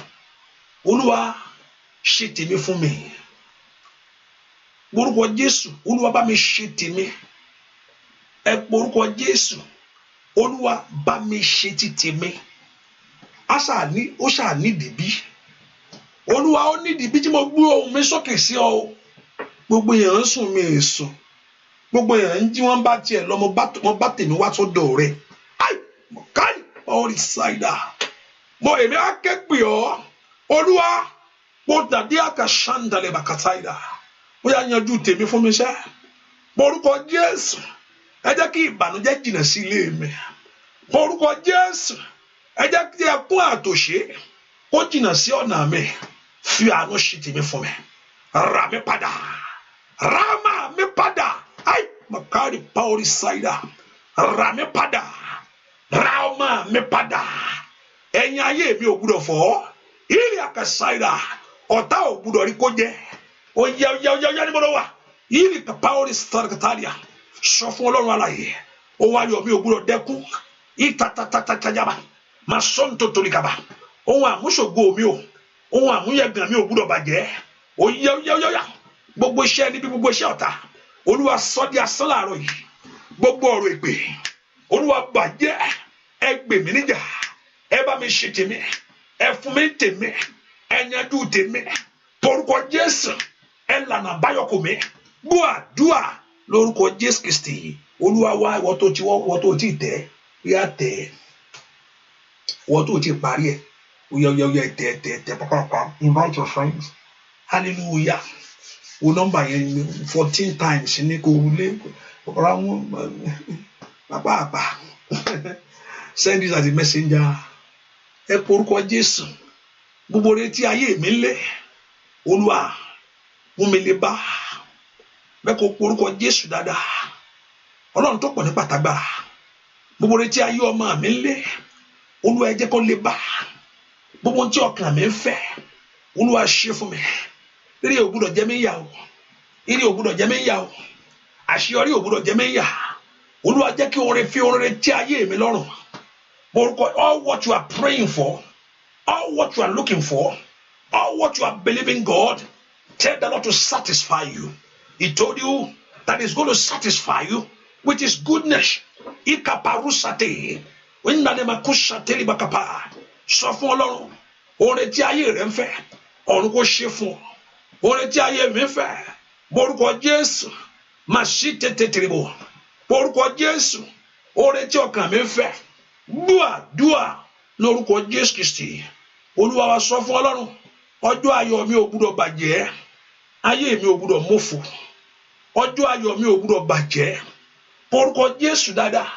Speaker 1: Olúwa ṣe tèmi fún mi orúkọ Jésù Olúwa bá mi ṣe tèmi ẹ pé orúkọ Jésù Olúwa bá mi ṣe ti tèmi ó ṣáà nídìí bí Olúwa ó nídìí bí tí mo gbé ohùn mi sókè sí ọ gbogbo èèyàn ń sùn mi è sùn gbogbo èèyàn ń jí wọn bá tiẹ̀ lọ mo bá tèmi wá sọ́dọ̀ rẹ mo káyì ọrì ṣáìdà mo èmi á ké pè ọ́ Olúwa mo dàdí àkàṣàǹdàlẹ̀ bàkàtàìdà ó yá yanjú tèmi fún mi ṣẹ́ orúkọ Jésù ẹ jẹ́ kí ìbànújẹ́ jìnnà sí ilé mi orúkọ Jésù ẹ jẹ́ kí ẹkún àtòṣe kó jìnnà sí ọ̀nà mi fi àánú ṣe tèmi fún mi rà mí padà rámà mi padà ai makari paori ṣáìdà rà mí padà rámà mi padà ẹ̀yin ayé mi ò gbúdọ̀ fọ́ ìrì àkàṣáìdà ọ̀tá ò gbúdọ̀ rí kó jẹ́ ó yẹ ní bọ́dọ̀ wà ìrì paori ṣàkàtàlíà sọ fún Ọlọ́run alààyè ohun ayọ̀ mi ò gbúdọ̀ dẹ́kun ìtàtàtàtàjàbà máa sọ ní tòtòlì kaba
Speaker 2: ohun àmúṣògo mi o, ohun àmúyẹ̀gàn mi ò gbúdọ̀ bàjẹ́. Ó yá gbogbo iṣẹ́ níbi gbogbo iṣẹ́ ọ̀tá Olúwa sọ di asán láàárọ̀ yìí. Gbogbo ọ̀rọ̀ èpè Olúwa bàjẹ́. Ẹ gbè mí níjà, ẹ bá mi ṣe tèmi, ẹ fún mi tèmi, ẹ yanjú tèmi lórúkọ Jésù. Ẹ lànà àbáyọ kò mí. Gbọ́ àdúrà lórúkọ Jésù Kristi. Olúwa wá ìwọ tó ti tẹ̀ yá tẹ̀, ìwọ tó ti parí ẹ̀ oyè tẹ̀ pápápá. Invite your friends. Hallelujah. O nọ́mbà yẹn 14 times ní kò lé ọ̀rọ̀ àwọn pàápàá. Send this as a messenger. Ẹ porúkọ Jésù. Gbogbo retí ayé mi lé Olúwa mú mi lè bá. Bẹ́ẹ̀ kò porúkọ Jésù dáadáa. Ọlọ́run tó pọ̀ ní pàtàgbára. Gbogbo retí ayé ọmọ mi lé Olúwa ẹ jẹ́ kó lè bá. Gbogbo tí ọkàn mi ń fẹ́ Olúwa ṣe fún mi. Ire ò gbọdọ̀ jẹ mí yà o. Ire ò gbọdọ̀ jẹ mí yà o. Àṣeyọrí ò gbọdọ̀ jẹ mí yà. Olúwa jẹ́ kí oore fi oore tí ayé mi lọ́rùn. All what you are praying for, all what you are looking for, all what you are believing God, tell the Lord to satisfy you. He told you that He's going to satisfy you with His goodness. Ikaparusate. Sọ fún Ọlọ́run, oore tí ayé rẹ̀ ń fẹ́, ọ̀run kò ṣe fún ọ. Oore tí ayé mi ń fẹ́, borúkọ Jésù, máa ṣí tètè bò. Borúkọ Jésù, oore tí ọkàn mi ń fẹ́, dúà lórúkọ Jésù Kristi. Olúwa wa sọ fún Ọlọ́run, ọjọ́ ayọ̀ mi ò gbọdọ̀ bàjẹ́, ayé mi ò gbọdọ̀ mọ̀fò, ọjọ́ ayọ̀ mi ò gbọdọ̀ bàjẹ́. Borúkọ Jésù dáadáa,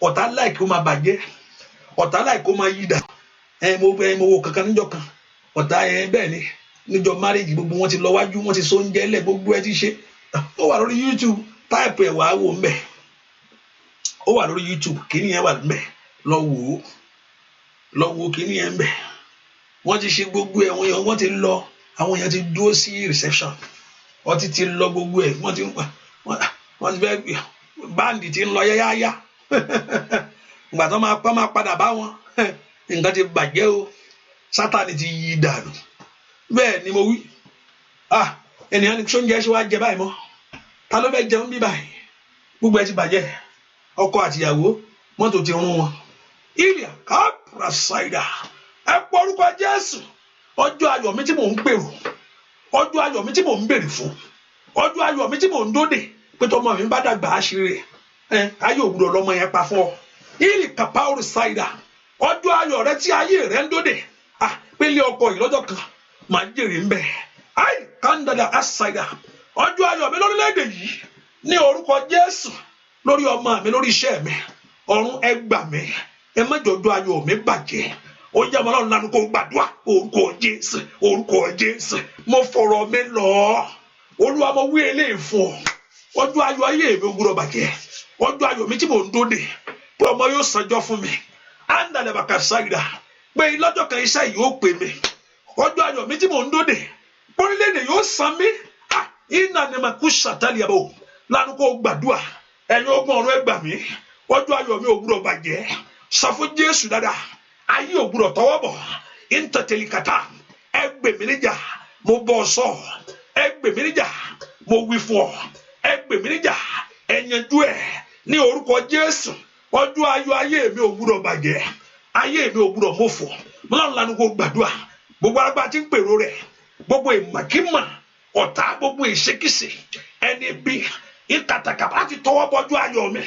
Speaker 2: ọ̀tá láì kó máa bàjẹ́, ọ̀tá láì kó máa yí dà. Mo wo kankan níjọ́ kan, ọ̀tá bẹ́ẹ̀ ni níjọ́ marriage gbogbo wọn ti lọ wájú, wọn ti so oúnjẹ lẹ̀, gbogbo ẹ ti ṣe. Ó wà lórí YouTube, táìpù ẹ̀ wá wò ń bẹ̀. Ó wà lórí YouTube, kíní yẹn wà ń bẹ̀. Lọ wo kíní yẹn ń bẹ̀. Wọ́n ti ṣe gbogbo ẹ̀, wọ́n ti lọ, àwọn èèyàn ti dúró sí reception. Ọtí ti lọ gbogbo ẹ̀, wọ́n ti fẹ́ báńdì ti ń lọ yáyáyá. Ìgbà tó máa padà bá wọn, nǹkan ti bàjẹ́ o. Sátánì ti yí dànù. Bẹ́ẹ̀ ni mo wí. Ènìyàn ní sóúnjẹ ṣe wá jẹ báyìí mọ́. Ta ló fẹ́ jẹun bí báyìí? Gbogbo ẹ ti bàjẹ́. Ọkọ àtìyàwó mọ́tò ti rún wọn. Ilẹ̀ kápra ṣáìdà. Ẹ pọ orúkọ Jésù. Ọjọ́ ayọ̀ mi tí mò ń gbèrò. Ọjọ́ ayọ̀ mi tí mò ń bèrè fún. Ọjọ́ ayọ̀ mi tí mò ń dóde. Pé tọmọ mi bá dàgbà àṣírí. Ayé òwúrọ̀ lọmọ yẹn pa fún ọ. Ilẹ̀ kápáwòrì ṣáìdà. Ọjọ́ ayọ̀ rẹ tí ayé rẹ ń dóde. Pélé ọkọ yìí lọ́jọ́ kan máa jèrè ń bẹ̀. Kandada asaida. Ọjọ́ ayọ̀ mi lórílẹ̀-èdè yìí ní orúkọ Jésù, lórí ọmọ mi, lórí iṣẹ́ mi. Ọ̀run ẹ gbà mí. Ẹ má jẹ́ ọjọ́ ayọ̀ mi bàjẹ́. Ó jẹ́ ọmọ Ọlọ́run lánàá kó gbàdúrà orúkọ Jésù, orúkọ Jésù. Mo fọ̀rọ̀ mi lọ. Olúwa mo wí eléyìí fún ọ. Ọjọ́ ayọ̀ ayé mi ò gbọdọ̀ bàjẹ́. Ọjọ́ ayọ̀ mi tí mò ń dóde. Pé ọmọ yóò sanjọ́ fún mi. Andale bakasaida. Pé lọ́jọ́ kan iṣẹ́ yìí ó pè mí. Ọjọ́ ayọ̀ mi tí mò ń dóde. Orílẹ̀-èdè yóò san mí. Iná ni màá kú ṣàtàlì àbò. Lánàá kó gbàdúrà. Ẹ̀yin ogun ọ̀run ẹ gbà mí. Ọjọ́ ayọ̀ mi ò gbọdọ̀ bàjẹ́. Sọ fún Jésù dáadáa. Ayé ò gbọdọ̀ tọwọ́ bọ̀. Ìntẹ̀tẹ̀lìkàtà. Ẹ gbè mí níjà. Mo bọ̀ sọ. Ẹ gbè mí níjà. Mo wí fún ọ. Ẹ gbè mí níjà. Ẹ yanjú ẹ̀ ní orúkọ Jésù. Ọjọ́ ayọ̀ ayé mi ò gbọdọ̀ bàjẹ́. Ayé mi ò gbọdọ̀ mọ̀fọ̀. Ọlọ́run lánàá kó gbàdúrà. Gbogbo agbá tí ń pèrò rẹ̀. Gbogbo ìmọ̀kímọ̀. Ọ̀tá gbogbo ìṣekíṣe. Ẹni bí ìkàtàkàbà láti tọwọ́ bọ́jú ayọ̀ mi.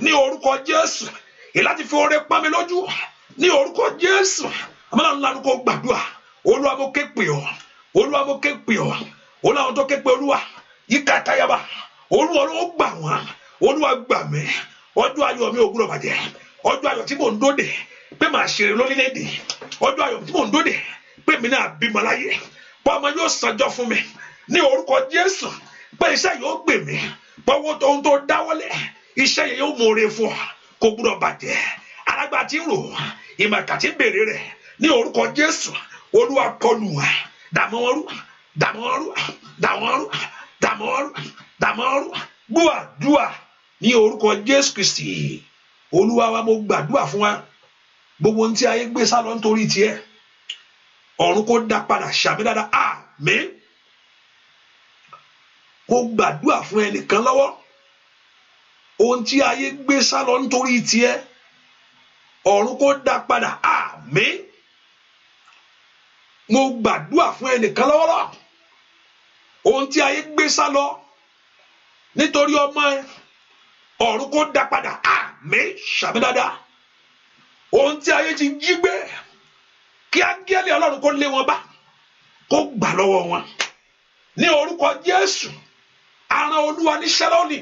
Speaker 2: Ní orúkọ Jésù. Láti fi oore pọ́n mi lójú. Ní orúkọ Jésù. Ọlọ́run lánàá kó gbàdúrà. Olúwa mo ké pè ọ́. Olúwa mo ké pè ọ́. Olúwa tó ké pè Olúwa. Yíkàtàyàbà. Olúwa ló gbà wọ́n. Olúwa gbà mí. Ọjọ́ ayọ̀ mi ò gbọdọ̀ bàjẹ́. Ọjọ́ ayọ̀ tí mò ń dóde pé màá ṣeré lórílẹ̀-èdè. Ọjọ́ ayọ̀ tí mò ń dóde pé mi náà bímọ láyé. Pé ọmọ yóò sanjọ́ fún mi. Ní orúkọ Jésù. Pé iṣẹ́ yóò gbè mí. Pé owó ohun tó dáwọ́lé. Iṣẹ́ yẹn yóò mú oore fún ọ. Kò gbọdọ̀ bàjẹ́. Alágbá tí ń rò. Ìmọ̀ọ́kà tí ń bèrè rẹ̀. Ní orúkọ Jésù. Olúwa kọlù wọn. Dààmú wọn rú. Dààmú wọn rú. Dààmú wọn rú. Dààmú wọn rú. Dààmú wọn rú. Gbọ́ àdúrà. Ní orúkọ Jésù Kristi. Olúwa wa mo gbàdúrà fún wa. Gbogbo ohun tí ayé gbé sálọ nítorí tiẹ̀. ọ̀run kó dá padà ṣàmì dáadáa àmín. Mo gbàdúrà fún ẹnìkan lọ́wọ́ ohun tí ayé gbé sá lọ nítorí tiẹ̀ ọ̀run kó dá padà àmín. Mo gbàdúrà fún ẹnìkan lọ́wọ́ ohun tí ayé gbé sá lọ nítorí ọmọ ẹ ọ̀run kó dá padà àmín ṣàmì dáadáa. Ohun tí ayé ti jí gbé kí áńgẹ́lì Ọlọ́run kó lé wọn bá kó gbà lọ́wọ́ wọn ní orúkọ Jésù. Aràn Olúwa níṣẹ́ lónìí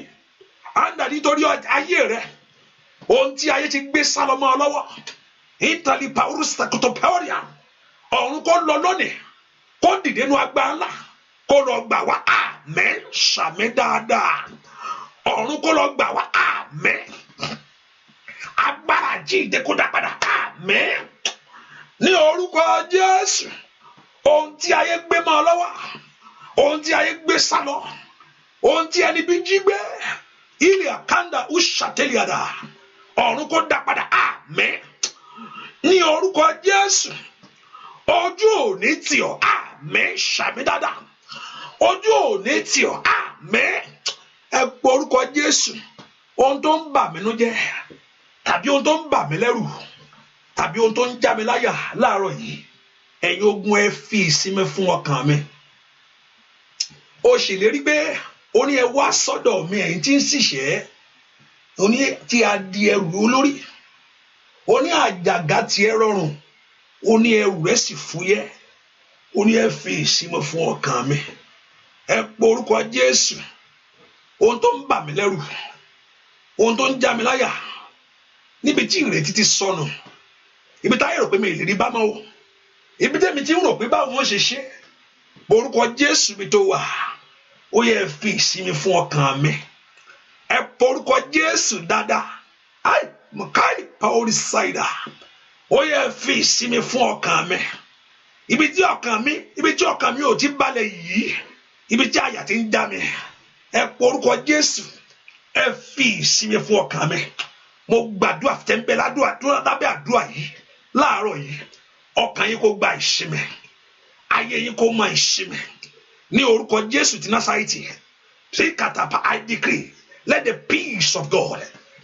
Speaker 2: àǹdà nítorí ayé rẹ ohun tí ayé ti gbé sá lọ mọ́ ọ lọ́wọ́ ìtàlí paulus takotopeoria ọ̀run kó lọ lónìí kó dìde nínú agbára ńlá kó lọ gbà wá àmín ṣàmì dáadáa. Ọ̀run kó lọ gbà wá àmín. Agbára jíǹde kó dá padà àmín ní orúkọ Jésù. Ohun tí ayé gbé mọ́ ọ lọ́wọ́ ohun tí ayé gbé sá lọ ohun tí ẹni bí jí gbé ilé àkàndá ushateliada ọ̀run kó dá padà àmín ní orúkọ Jésù. Ojú ò ní tì ọ́ àmín ṣàmì dáadáa. Ojú ò ní tì ọ́ àmín. Ẹ pọ orúkọ Jésù. Ohun tó ń bà mí nú jẹ́ tàbí ohun tó ń bà mí lẹ́rù tàbí ohun tó ń já mi láyà láàárọ̀ yìí ẹ̀yin ogun ẹ fi ìsinmi fún ọkàn mi. Ó ṣèlérí pé ó ní ẹ wá sọ́dọ̀ mi ẹ̀yin tí ń ṣiṣẹ́ ó ní tí a di ẹrù olórí ó ní àjàgà tí ẹ rọrùn ó ní ẹrù rẹ̀ sì fúyẹ́ ó ní ẹ fi ìsinmi fún ọkàn mi. Ẹ pọ orúkọ Jésù. Ohun tó ń bà mí lẹ́rù ohun tó ń já mi láyà níbi tí ìrètí ti sọnù ibi táyé rò pé mi ìlérí bá mọ́ o ibi tẹ́mi tí ń rò pé báwo wọ́n ṣe ṣe orúkọ Jésù mi tó wà ó yẹ fi ìsinmi fún ọkàn mi. Ẹ pọ orúkọ Jésù dáadáa ai mọ̀káì paoli ṣáìdà ó yẹ fi ìsinmi fún ọkàn mi. Ibi tí ọkàn mi ò ti balẹ̀ yìí ibi tí àyà ti ń já mi ẹ pọ orúkọ Jésù ẹ fi ìsinmi fún ọkàn mi. Mo gbàdúrà tẹ́ńpẹ́ lábẹ́ àdúrà yìí láàárọ̀ yìí ọkàn yín kó gba ìsinmi ayé yín kó máa ìsinmi ní orúkọ Jésù ti Násárẹ́tì. Ṣé kàtàpá I decree let the peace of God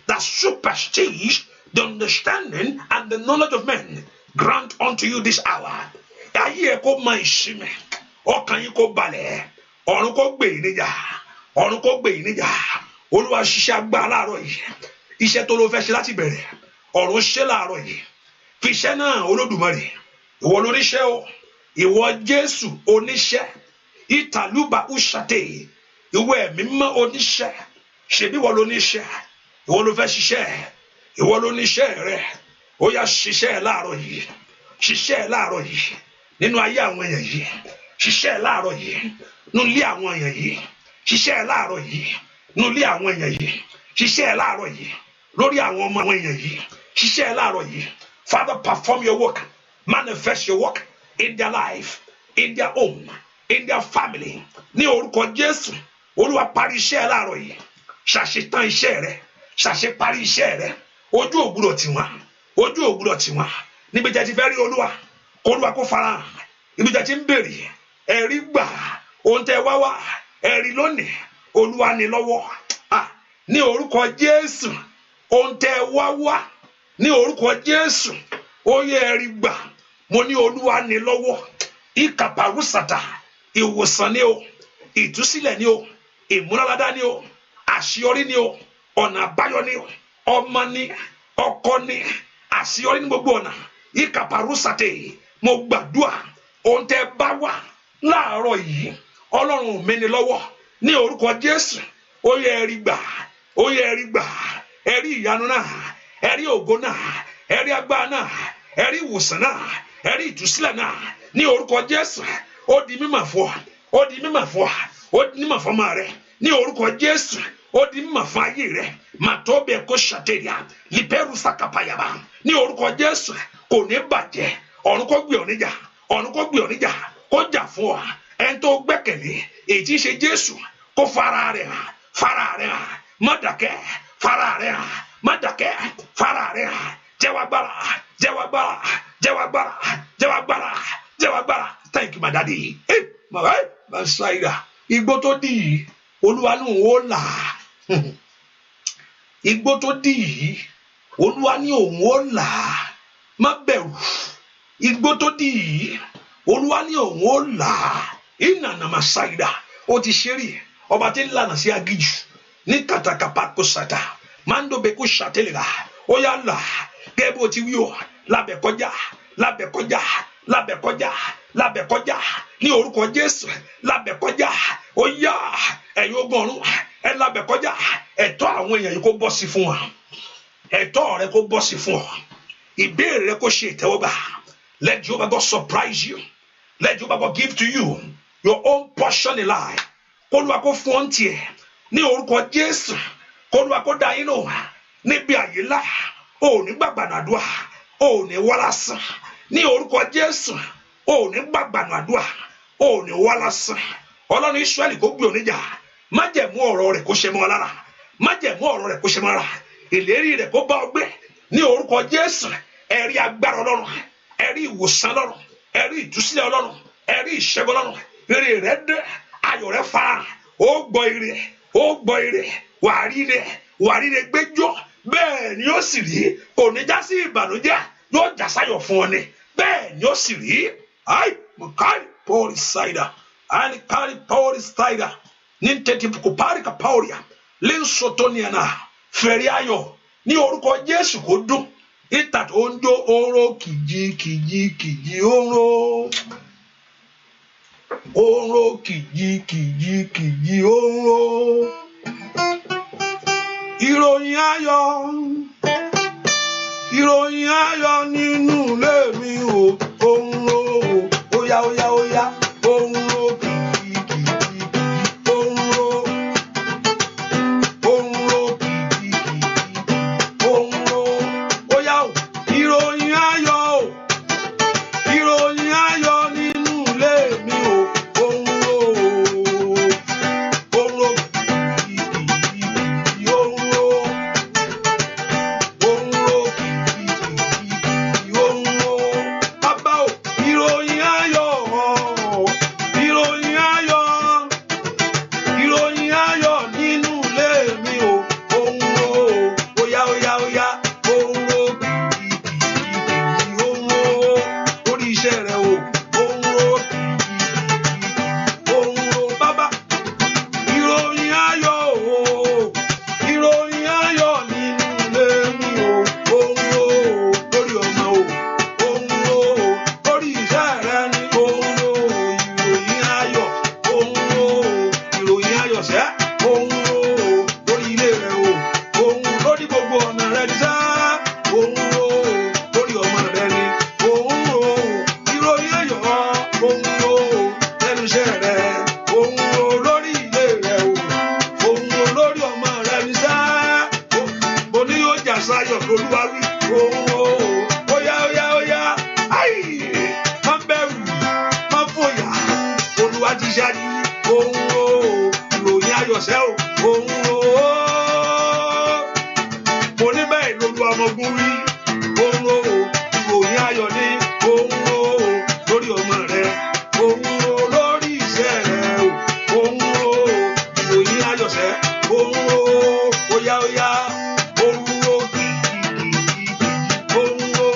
Speaker 2: that supersedes the understanding and the knowledge of men grant unto you this hour. Ayé ẹ kó máa ìsinmi ọkàn yín kó balẹ̀ ọ̀run kó gbè yín níjà ọ̀run kó gbè yín níjà. Olúwa ṣiṣẹ́ agbára láàárọ̀ yìí iṣẹ́ tó ló fẹ́ ṣe láti bẹ̀rẹ̀ ọ̀run ṣe láàárọ̀ yìí fi iṣẹ́ náà Olódùmarè ìwọ lóníṣẹ́ o ìwọ Jésù oníṣẹ́ ìtàlúbà ùṣàtẹ ìwọ ẹ̀mí mọ́ oníṣẹ́ ṣebí ìwọ lóníṣẹ́ ìwọ ló fẹ́ ṣiṣẹ́ ìwọ lóníṣẹ́ rẹ ó yá ṣiṣẹ́ láàárọ̀ yìí ṣiṣẹ́ láàárọ̀ yìí nínú ayé àwọn èèyàn yìí ṣiṣẹ́ láàárọ̀ yìí nínú ilé àwọn èèyàn yìí ṣiṣẹ́ láàárọ̀ yìí nínú ilé àwọn èèyàn yìí ṣiṣẹ́ láàárọ̀ yìí lórí àwọn ọmọ àwọn èèyàn yìí ṣiṣẹ́ láàárọ̀ yìí. Father, perform your work, manifest your work in their life, in their home, in their family. Ní orúkọ Jésù, Olúwa parí iṣẹ́ láàárọ̀ yìí. Ṣàṣetán iṣẹ́ rẹ̀, ṣàṣeparí iṣẹ́ rẹ̀. Ojú ògbúdọ̀ tiwọn, ojú ògbúdọ̀ tiwọn. Níbi tẹ́ ti fẹ́ rí Olúwa, kó Olúwa kó farahàn. Níbi tẹ́ ti ń béèrè, ẹ̀rí gbà, ohun tẹ́ wá wá, ẹ̀rí lónìí, Olúwa ní lọ́wọ́. Ní orúkọ Jésù, ohun tẹ́ wá wá. Ní orúkọ Jésù ó yẹ ẹ̀rí gbà mo ní Olúwa ní lọ́wọ́ ìkàpàrúsàtà ìwòsàn ni o ìtúsílẹ̀ ni o ìmúláradá ni o àṣeyọrí ni o ọ̀nà àbáyọ ni o ọmọ ni ọkọ ni àṣeyọrí ní gbogbo ọ̀nà ìkàpàrúsàtà mo gbàdúrà ohun tẹ́ bá wà láàárọ̀ yìí Ọlọ́run mi ní lọ́wọ́ ní orúkọ Jésù ó yẹ ẹ̀rí gbà ó yẹ ẹ̀rí gbà ẹ̀rí ìyanu náà ẹ̀rí ògo náà ẹ̀rí agbára náà ẹ̀rí ìwòsàn náà ẹ̀rí ìtúsílẹ̀ náà ní orúkọ Jésù ó di mímọ̀ fún ọ ó di mímọ̀ fún ọ ó di mímọ̀ fún ọmọ rẹ ní orúkọ Jésù ó di mímọ̀ fún ayé rẹ màtóbẹ kó ṣàtẹ̀yà liperu sakapayaba ní orúkọ Jésù kò ní bàjẹ́ ọ̀run kó gbé ọ níjà ọ̀run kó gbé ọ níjà kó jà fún ọ ẹni tó gbẹ́kẹ̀lé èyí tí ń ṣe Jésù kó fara rẹ̀ hàn má dákẹ́ fara rẹ̀ hàn má dákẹ́ fara rẹ̀ hàn jẹ́wọ́ agbára jẹ́wọ́ agbára jẹ́wọ́ agbára jẹ́wọ́ agbára jẹ́ wá gbára. Thank you my daddy. My side. Igbó tó dì yìí Olúwa ní òun ó là á. Igbó tó dì yìí Olúwa ní òun ó là á. Má bẹ̀rù. Igbó tó dì yìí Olúwa ní òun ó là á. Ìnànà mà ṣáìdà ó ti ṣe rí ọba tí ń lànà sí agíjù ní kàtàkàpà kò sàtà mando beko ṣàtẹlẹra ó yà là gẹ́gẹ́ bó ti wí o lábẹ́ kọjá lábẹ́ kọjá lábẹ́ kọjá lábẹ́ kọjá ní orúkọ Jésù lábẹ́ kọjá ó yà ẹ̀yin ogun ọ̀run ẹ lábẹ́ kọjá ẹ̀tọ́ àwọn èèyàn yìí kó bọ́ sí fún wa ẹ̀tọ́ rẹ kó bọ́ sí fún ọ ìbéèrè rẹ kó ṣe ìtẹ́wọ́gbà. Let Jehovah God surprise you. Let Jehovah God give to you your own portion in life. Kólúwa kó fún ọ tiẹ̀ ní orúkọ Jésù. Kólúwa kó dá yín nù níbi àyè ńlá. O ní gbàgbànàdúà. O ní wá lásán. Ní orúkọ Jésù. O ní gbàgbànàdúà. O ní wá lásán. Ọlọ́run Ísírẹ́lì kó gbé oníjà. Májẹ̀mú ọ̀rọ̀ rẹ̀ kó ṣe mọ́ ọ lára. Májẹ̀mú ọ̀rọ̀ rẹ̀ kó ṣe mọ́ ọ lára. Ìlérí rẹ̀ kó bá ọ gbé. Ní orúkọ Jésù. Ẹ̀rí agbára Ọlọ́run. Ẹ̀rí ìwòsàn Ọlọ́run. Ẹ̀rí ìtúsílẹ̀ Ọlọ́run. Ẹ̀rí ìṣẹ́gun Ọlọ́run. Ire rẹ̀ dé. Ayọ̀ rẹ̀ fara. Ó gbọ́ ire. Ó gbọ́ ire. Wàá rí ire gbẹ́jọ́. Bẹ́ẹ̀ ni ó sì rí. Kò ní já sí ìbànújẹ́. Yóò já sáyọ̀ fún ọ ni. Bẹ́ẹ̀ ni ó sì rí. Ai mo kárí pọ́ọ̀rì ṣáìdà. Ani kárí pọ́ọ̀rì ṣáìdà. Ní tètè kò párí ka pọ́ọ̀rì à. Lé ń sọ̀tọ̀ ní ẹ̀nà. Fẹ̀rí ayọ̀. Ní orúkọ Jésù kò dùn. Ìtà tó ń jó oró kìjì oró. Oró kìjì oró. Ìròyìn ayọ̀ nínú ilé mi o. Oró óyá oró kìjì oró. Oró kìjì oró. Óyá o ìròyìn ayọ̀ nínú ilé mi o. Oró kìjì oró. Oró kìjì oró. Bàbá o ìròyìn ayọ̀ nínú ilé mi o. Oró óyá oró kìjì oró. Orí iṣẹ́ rẹ o. Oró kìjì oró. Bàbá ìròyìn ayọ̀ nínú ilé mi o. Oró lórí ọmọ o. Oró lórí iṣẹ́ rẹ ni. Oró ìròyìn ayọ̀ sẹ́. Oró lórí ilé rẹ o. Oró lórí gbogbo ọ̀nà rẹ ni sẹ́. Oró lórí ọmọ rẹ ni. Oró ìròyìn ayọ̀. Oró lẹ́nu iṣẹ́ rẹ. Oró lórí ilé rẹ o. Oró lórí ọmọ rẹ ni sẹ́. Mo ní yóò jà sáyọ̀ lólúwa wí. Oró óyá. Ai má bẹ̀rù má fòyà. Olúwa ti ṣáájú. Oró ìròyìn ayọ̀ sẹ́ o. Oró mo ní bẹ́ẹ̀ lolúwa ọmọogun wí. Oró ìròyìn ayọ̀ ni. Oró lórí ọmọ rẹ. Oró lórí iṣẹ́ rẹ o. Oró ìròyìn ayọ̀ sẹ́. Oró óyá oró kìjì oró.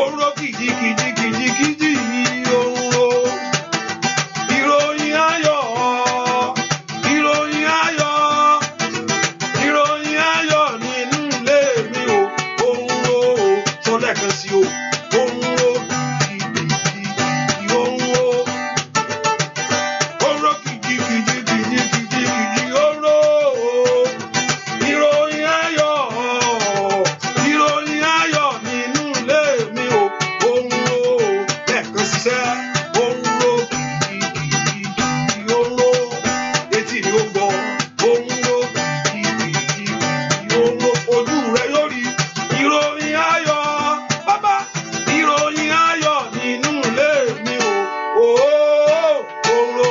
Speaker 2: Oró kìjì oró. Ìròyìn ayọ̀ nínú ilé mi o. Oró sọ lẹ́ẹ̀kan sí o. Oró kìjì oró. Oró kìjì oró. Ìròyìn ayọ̀ nínú ilé mi o. Oró lẹ́ẹ̀kan ṣiṣẹ́. Oró kìjì oró. Etí ni ó gbọ́. Oró kìjì oró. Ojú rẹ yóò rí. Ìròyìn ayọ̀. Bàbá ìròyìn ayọ̀ nínú ilé mi o. Oró.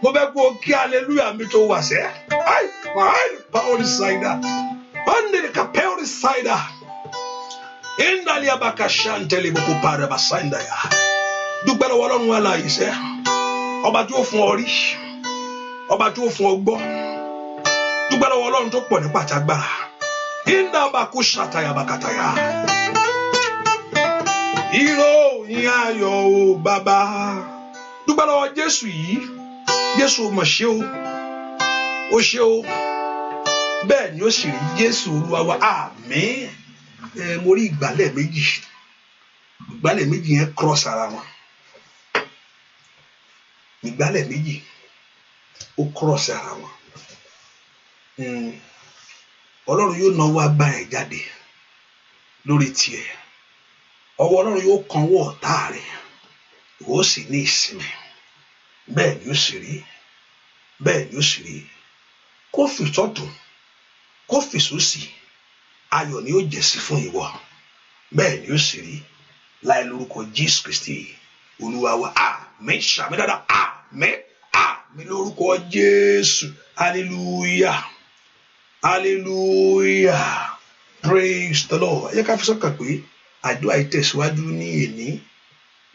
Speaker 2: Mo fẹ́ kó kí hallelujah mi tó wà sẹ́. Ai power decider. Bande ka power decider. Indali abakashantele boko para basanda ya. Dúpẹ́ lọ́wọ́ Ọlọ́run alààyè sẹ́. Ọba tí ó fún ọ rí. Ọba tí ó fún ọ gbọ́. Dúpẹ́ lọ́wọ́ Ọlọ́run tó pọ̀ ní pàtàgbára. Inda bakushataya bakataya. Ìròyìn ayọ̀ o bàbá. Dúpẹ́ lọ́wọ́ Jésù yìí. Jésù mọ̀ ṣe o. Ó ṣe o. Bẹ́ẹ̀ ni ó sì rí Jésù Olúwa wa. Àmín. Mo rí ìgbálẹ̀ méjì. Ìgbálẹ̀ méjì yẹn cross ara wọn. Ìgbálẹ̀ méjì ó cross ara wọn. Ọlọ́run yóò náwó agbára ẹ̀ jáde lórí tiẹ̀. Ọwọ́ Ọlọ́run yóò kanwọ́ ọ̀tá rẹ̀. Ó sì ní ìsinmi. Bẹ́ẹ̀ ni ó sì rí. Bẹ́ẹ̀ ni ó sì rí. Kó fi sọ́tùn, kó fi sósì. Ayọ̀ ni ó jẹ́ sí fún ìwọ. Bẹ́ẹ̀ ni ó sì rí. Láì lórúkọ Jésù Kristi Olúwa wa. Àmín. Ṣàmì dáadáa. Àmín. Àmín lórúkọ Jésù. Hallelujah. Hallelujah. Praise the Lord. Ẹ jẹ́ ká fi sọ́kàn pé àdúrà ìtẹ̀síwájú ní èní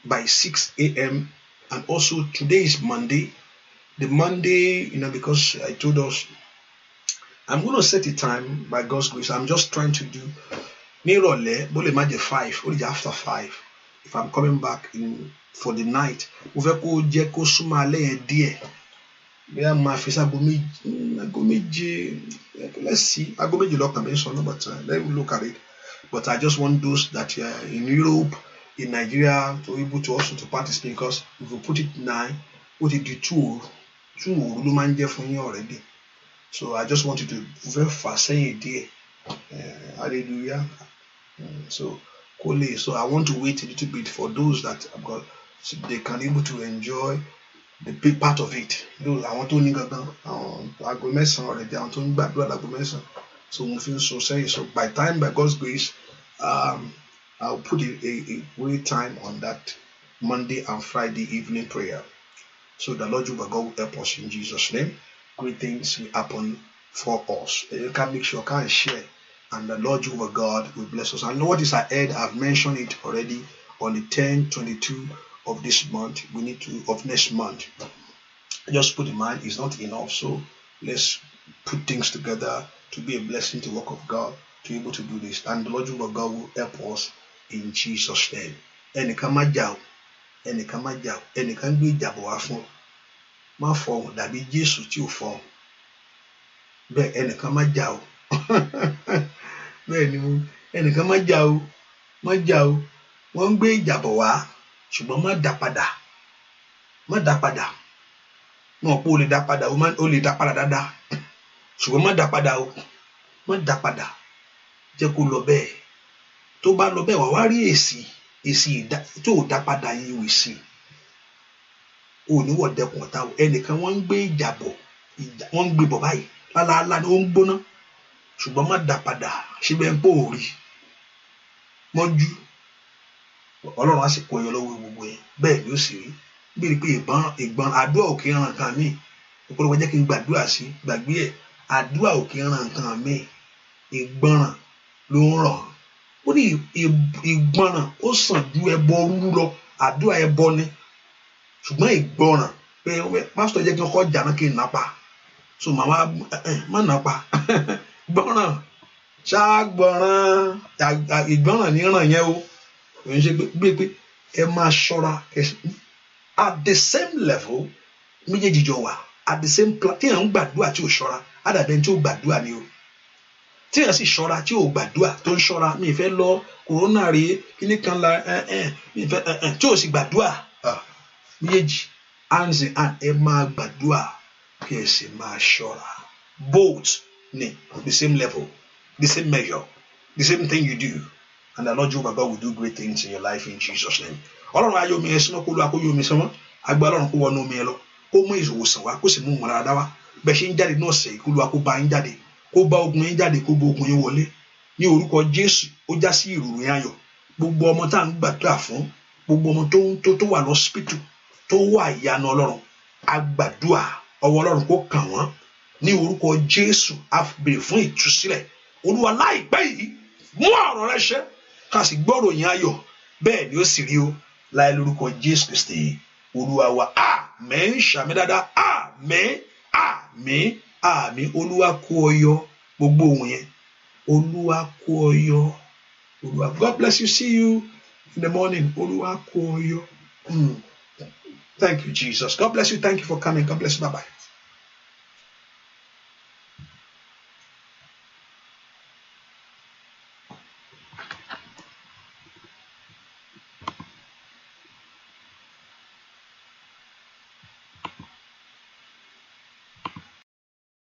Speaker 2: by 6 a.m. and also today is Monday. The Monday, because I told us I'm going to set a time by God's grace. I'm just trying to do nírọ̀lẹ́ bó lè má jẹ́ 5 ó lè jẹ́ after 5 if I'm coming back for the night. Mo fẹ́ kó jẹ́ kó súnmọ́ alẹ́ yẹn díẹ̀. Bí a máa fi sí aago méje, let's see, aago méje lọ́kàn mi sọ náà, but let me look at it. But I just want those that are in Europe, in Nigeria, to be able to also to participate, because if we put it 9, put it to 2 ló máa ń jẹ́ fún yín already. So I just want you to very fast say it there. Hallelujah. So I want to wait a little bit for those that have got, so they can be able to enjoy the big part of it. Those I want to already. I want to so moving so say so by time by God's grace, I'll put a wait time on that Monday and Friday evening prayer. So the Lord Jehovah God will help us in Jesus' name. Great things will happen for us. You can make sure, can share, and the Lord Jehovah God will bless us. I know what is ahead. I've mentioned it already on the 10-22 of this month. We need to of next month. Just put in mind, it's not enough. So let's put things together to be a blessing to the work of God, to be able to do this. And the Lord Jehovah God will help us in Jesus' name. Ẹnìkan má jà o, ẹnìkan gbé ìjà bọ̀ wá fún ọ. Má fọhùn dàbí Jésù tí ò fọhùn. Bẹ́ẹ̀ ẹnìkan má jà o. Bẹ́ẹ̀ ni ẹnìkan má jà o. Wọ́n ń gbé ìjà bọ̀ wá, ṣùgbọ́n má dá padà. Wọ́n pé o lè dá padà, o lè dá padà dáadáa. Ṣùgbọ́n má dá padà o. Má dá padà. Jẹ́ kó lọ bẹ́ẹ̀. Tó bá lọ bẹ́ẹ̀ wá rí èsì tó dá padà yìí wì sí. O ní wọ́n dẹkùn ọ̀tá o. Ẹnìkan wọ́n ń gbé ìjà bọ̀, wọ́n ń gbé bọ̀ báyìí. Lálálá ni ó ń gbóná. Ṣùgbọ́n má dá padà. Ṣé bẹ́ẹ̀ ń pò rí? Mọ́jú. Ọlọ́run á sì kó ẹyọ lọ́wọ́ gbogbo yẹn. Bẹ́ẹ̀ ni ó sì rí. Bí rí pé ìgbọ́n àdúrà òkè ran nǹkan mi. Ọ̀pọ̀lọpọ̀ jẹ́ kí n gbàdúrà sí. Gbàgbé ẹ̀. Àdúrà òkè ran nǹkan mi. Ìgbọràn ló ń ràn. Ó ní ìgbọràn ó sàn ju ẹbọ rúrú lọ. Àdúrà ẹbọ ni. Ṣùgbọ́n ìgbọràn pé pásítọ̀ jẹ́ kí n kọ́ jà náà kí n napa. So màmá má napa. Gbọràn ṣáàgbọràn ìgbọràn ní ràn yẹn o. Òun ṣe pé ẹ máa ṣọ́ra at the same level méjèèjì jọ wà at the same place. Tí èèyàn ń gbàdúrà tí ò ṣọ́ra àdàbẹ̀ tí ò gbàdúrà ni o. Tí èèyàn sì ṣọ́ra tí ò gbàdúrà tó ń ṣọ́ra, mi ì fẹ́ lọ kòrónà rèé kíní kan la mi ì fẹ́ tí ò sì gbàdúrà. Méjèèjì hands in hand ẹ máa gbàdúrà kí ẹ sì máa ṣọ́ra. Both ni the same level, the same measure, the same thing you do, and the Lord Jehovah God will do great things in your life in Jesus' name. Ọlọ́run ayọ̀ mi ẹ sínú kó lọ akóyọ̀ omi sánmọ́, agbá Ọlọ́run kó wọnú omi ẹ lọ, kó mú ìwòsàn wá, kó sì mú ìmọ̀lára dá wá. Bẹ́ẹ̀ ṣe ń jáde náà sẹ̀ kó lọ akó bá yín jáde, kó bá ogun yín jáde, kó bá ogun yín wọlé. Ní orúkọ Jésù, ó já sí ìròyìn ayọ̀. Gbogbo ọmọ tá à ń gbàdúrà fún, gbogbo ọmọ tó wà lọ́sípítù, tó wà ìyanu Ọlọ́run, agbàdúrà ọwọ́ Ọlọ́run kó kàn wọ́n. Ní orúkọ Jésù, a béèrè fún ìtúsílẹ̀. Olúwa láìpẹ́ yìí mú ọ̀rọ̀ rẹ ṣẹ. ká sì gbọ́rọ̀ yín ayọ̀ bẹ́ẹ̀ ni ó sì rí o láì lórúkọ Jésù Kristi Olúwa wa. Àmín. Ṣàmì dáadáa. Àmín. Àmín. Àmín. Olúwa kó ọ yọ gbogbo ohun yẹn. Olúwa kó ọ yọ. Olúwa. God bless you. See you in the morning. Olúwa kó ọ yọ. Thank you, Jesus. God bless you. Thank you for coming. God bless you. Bye-bye.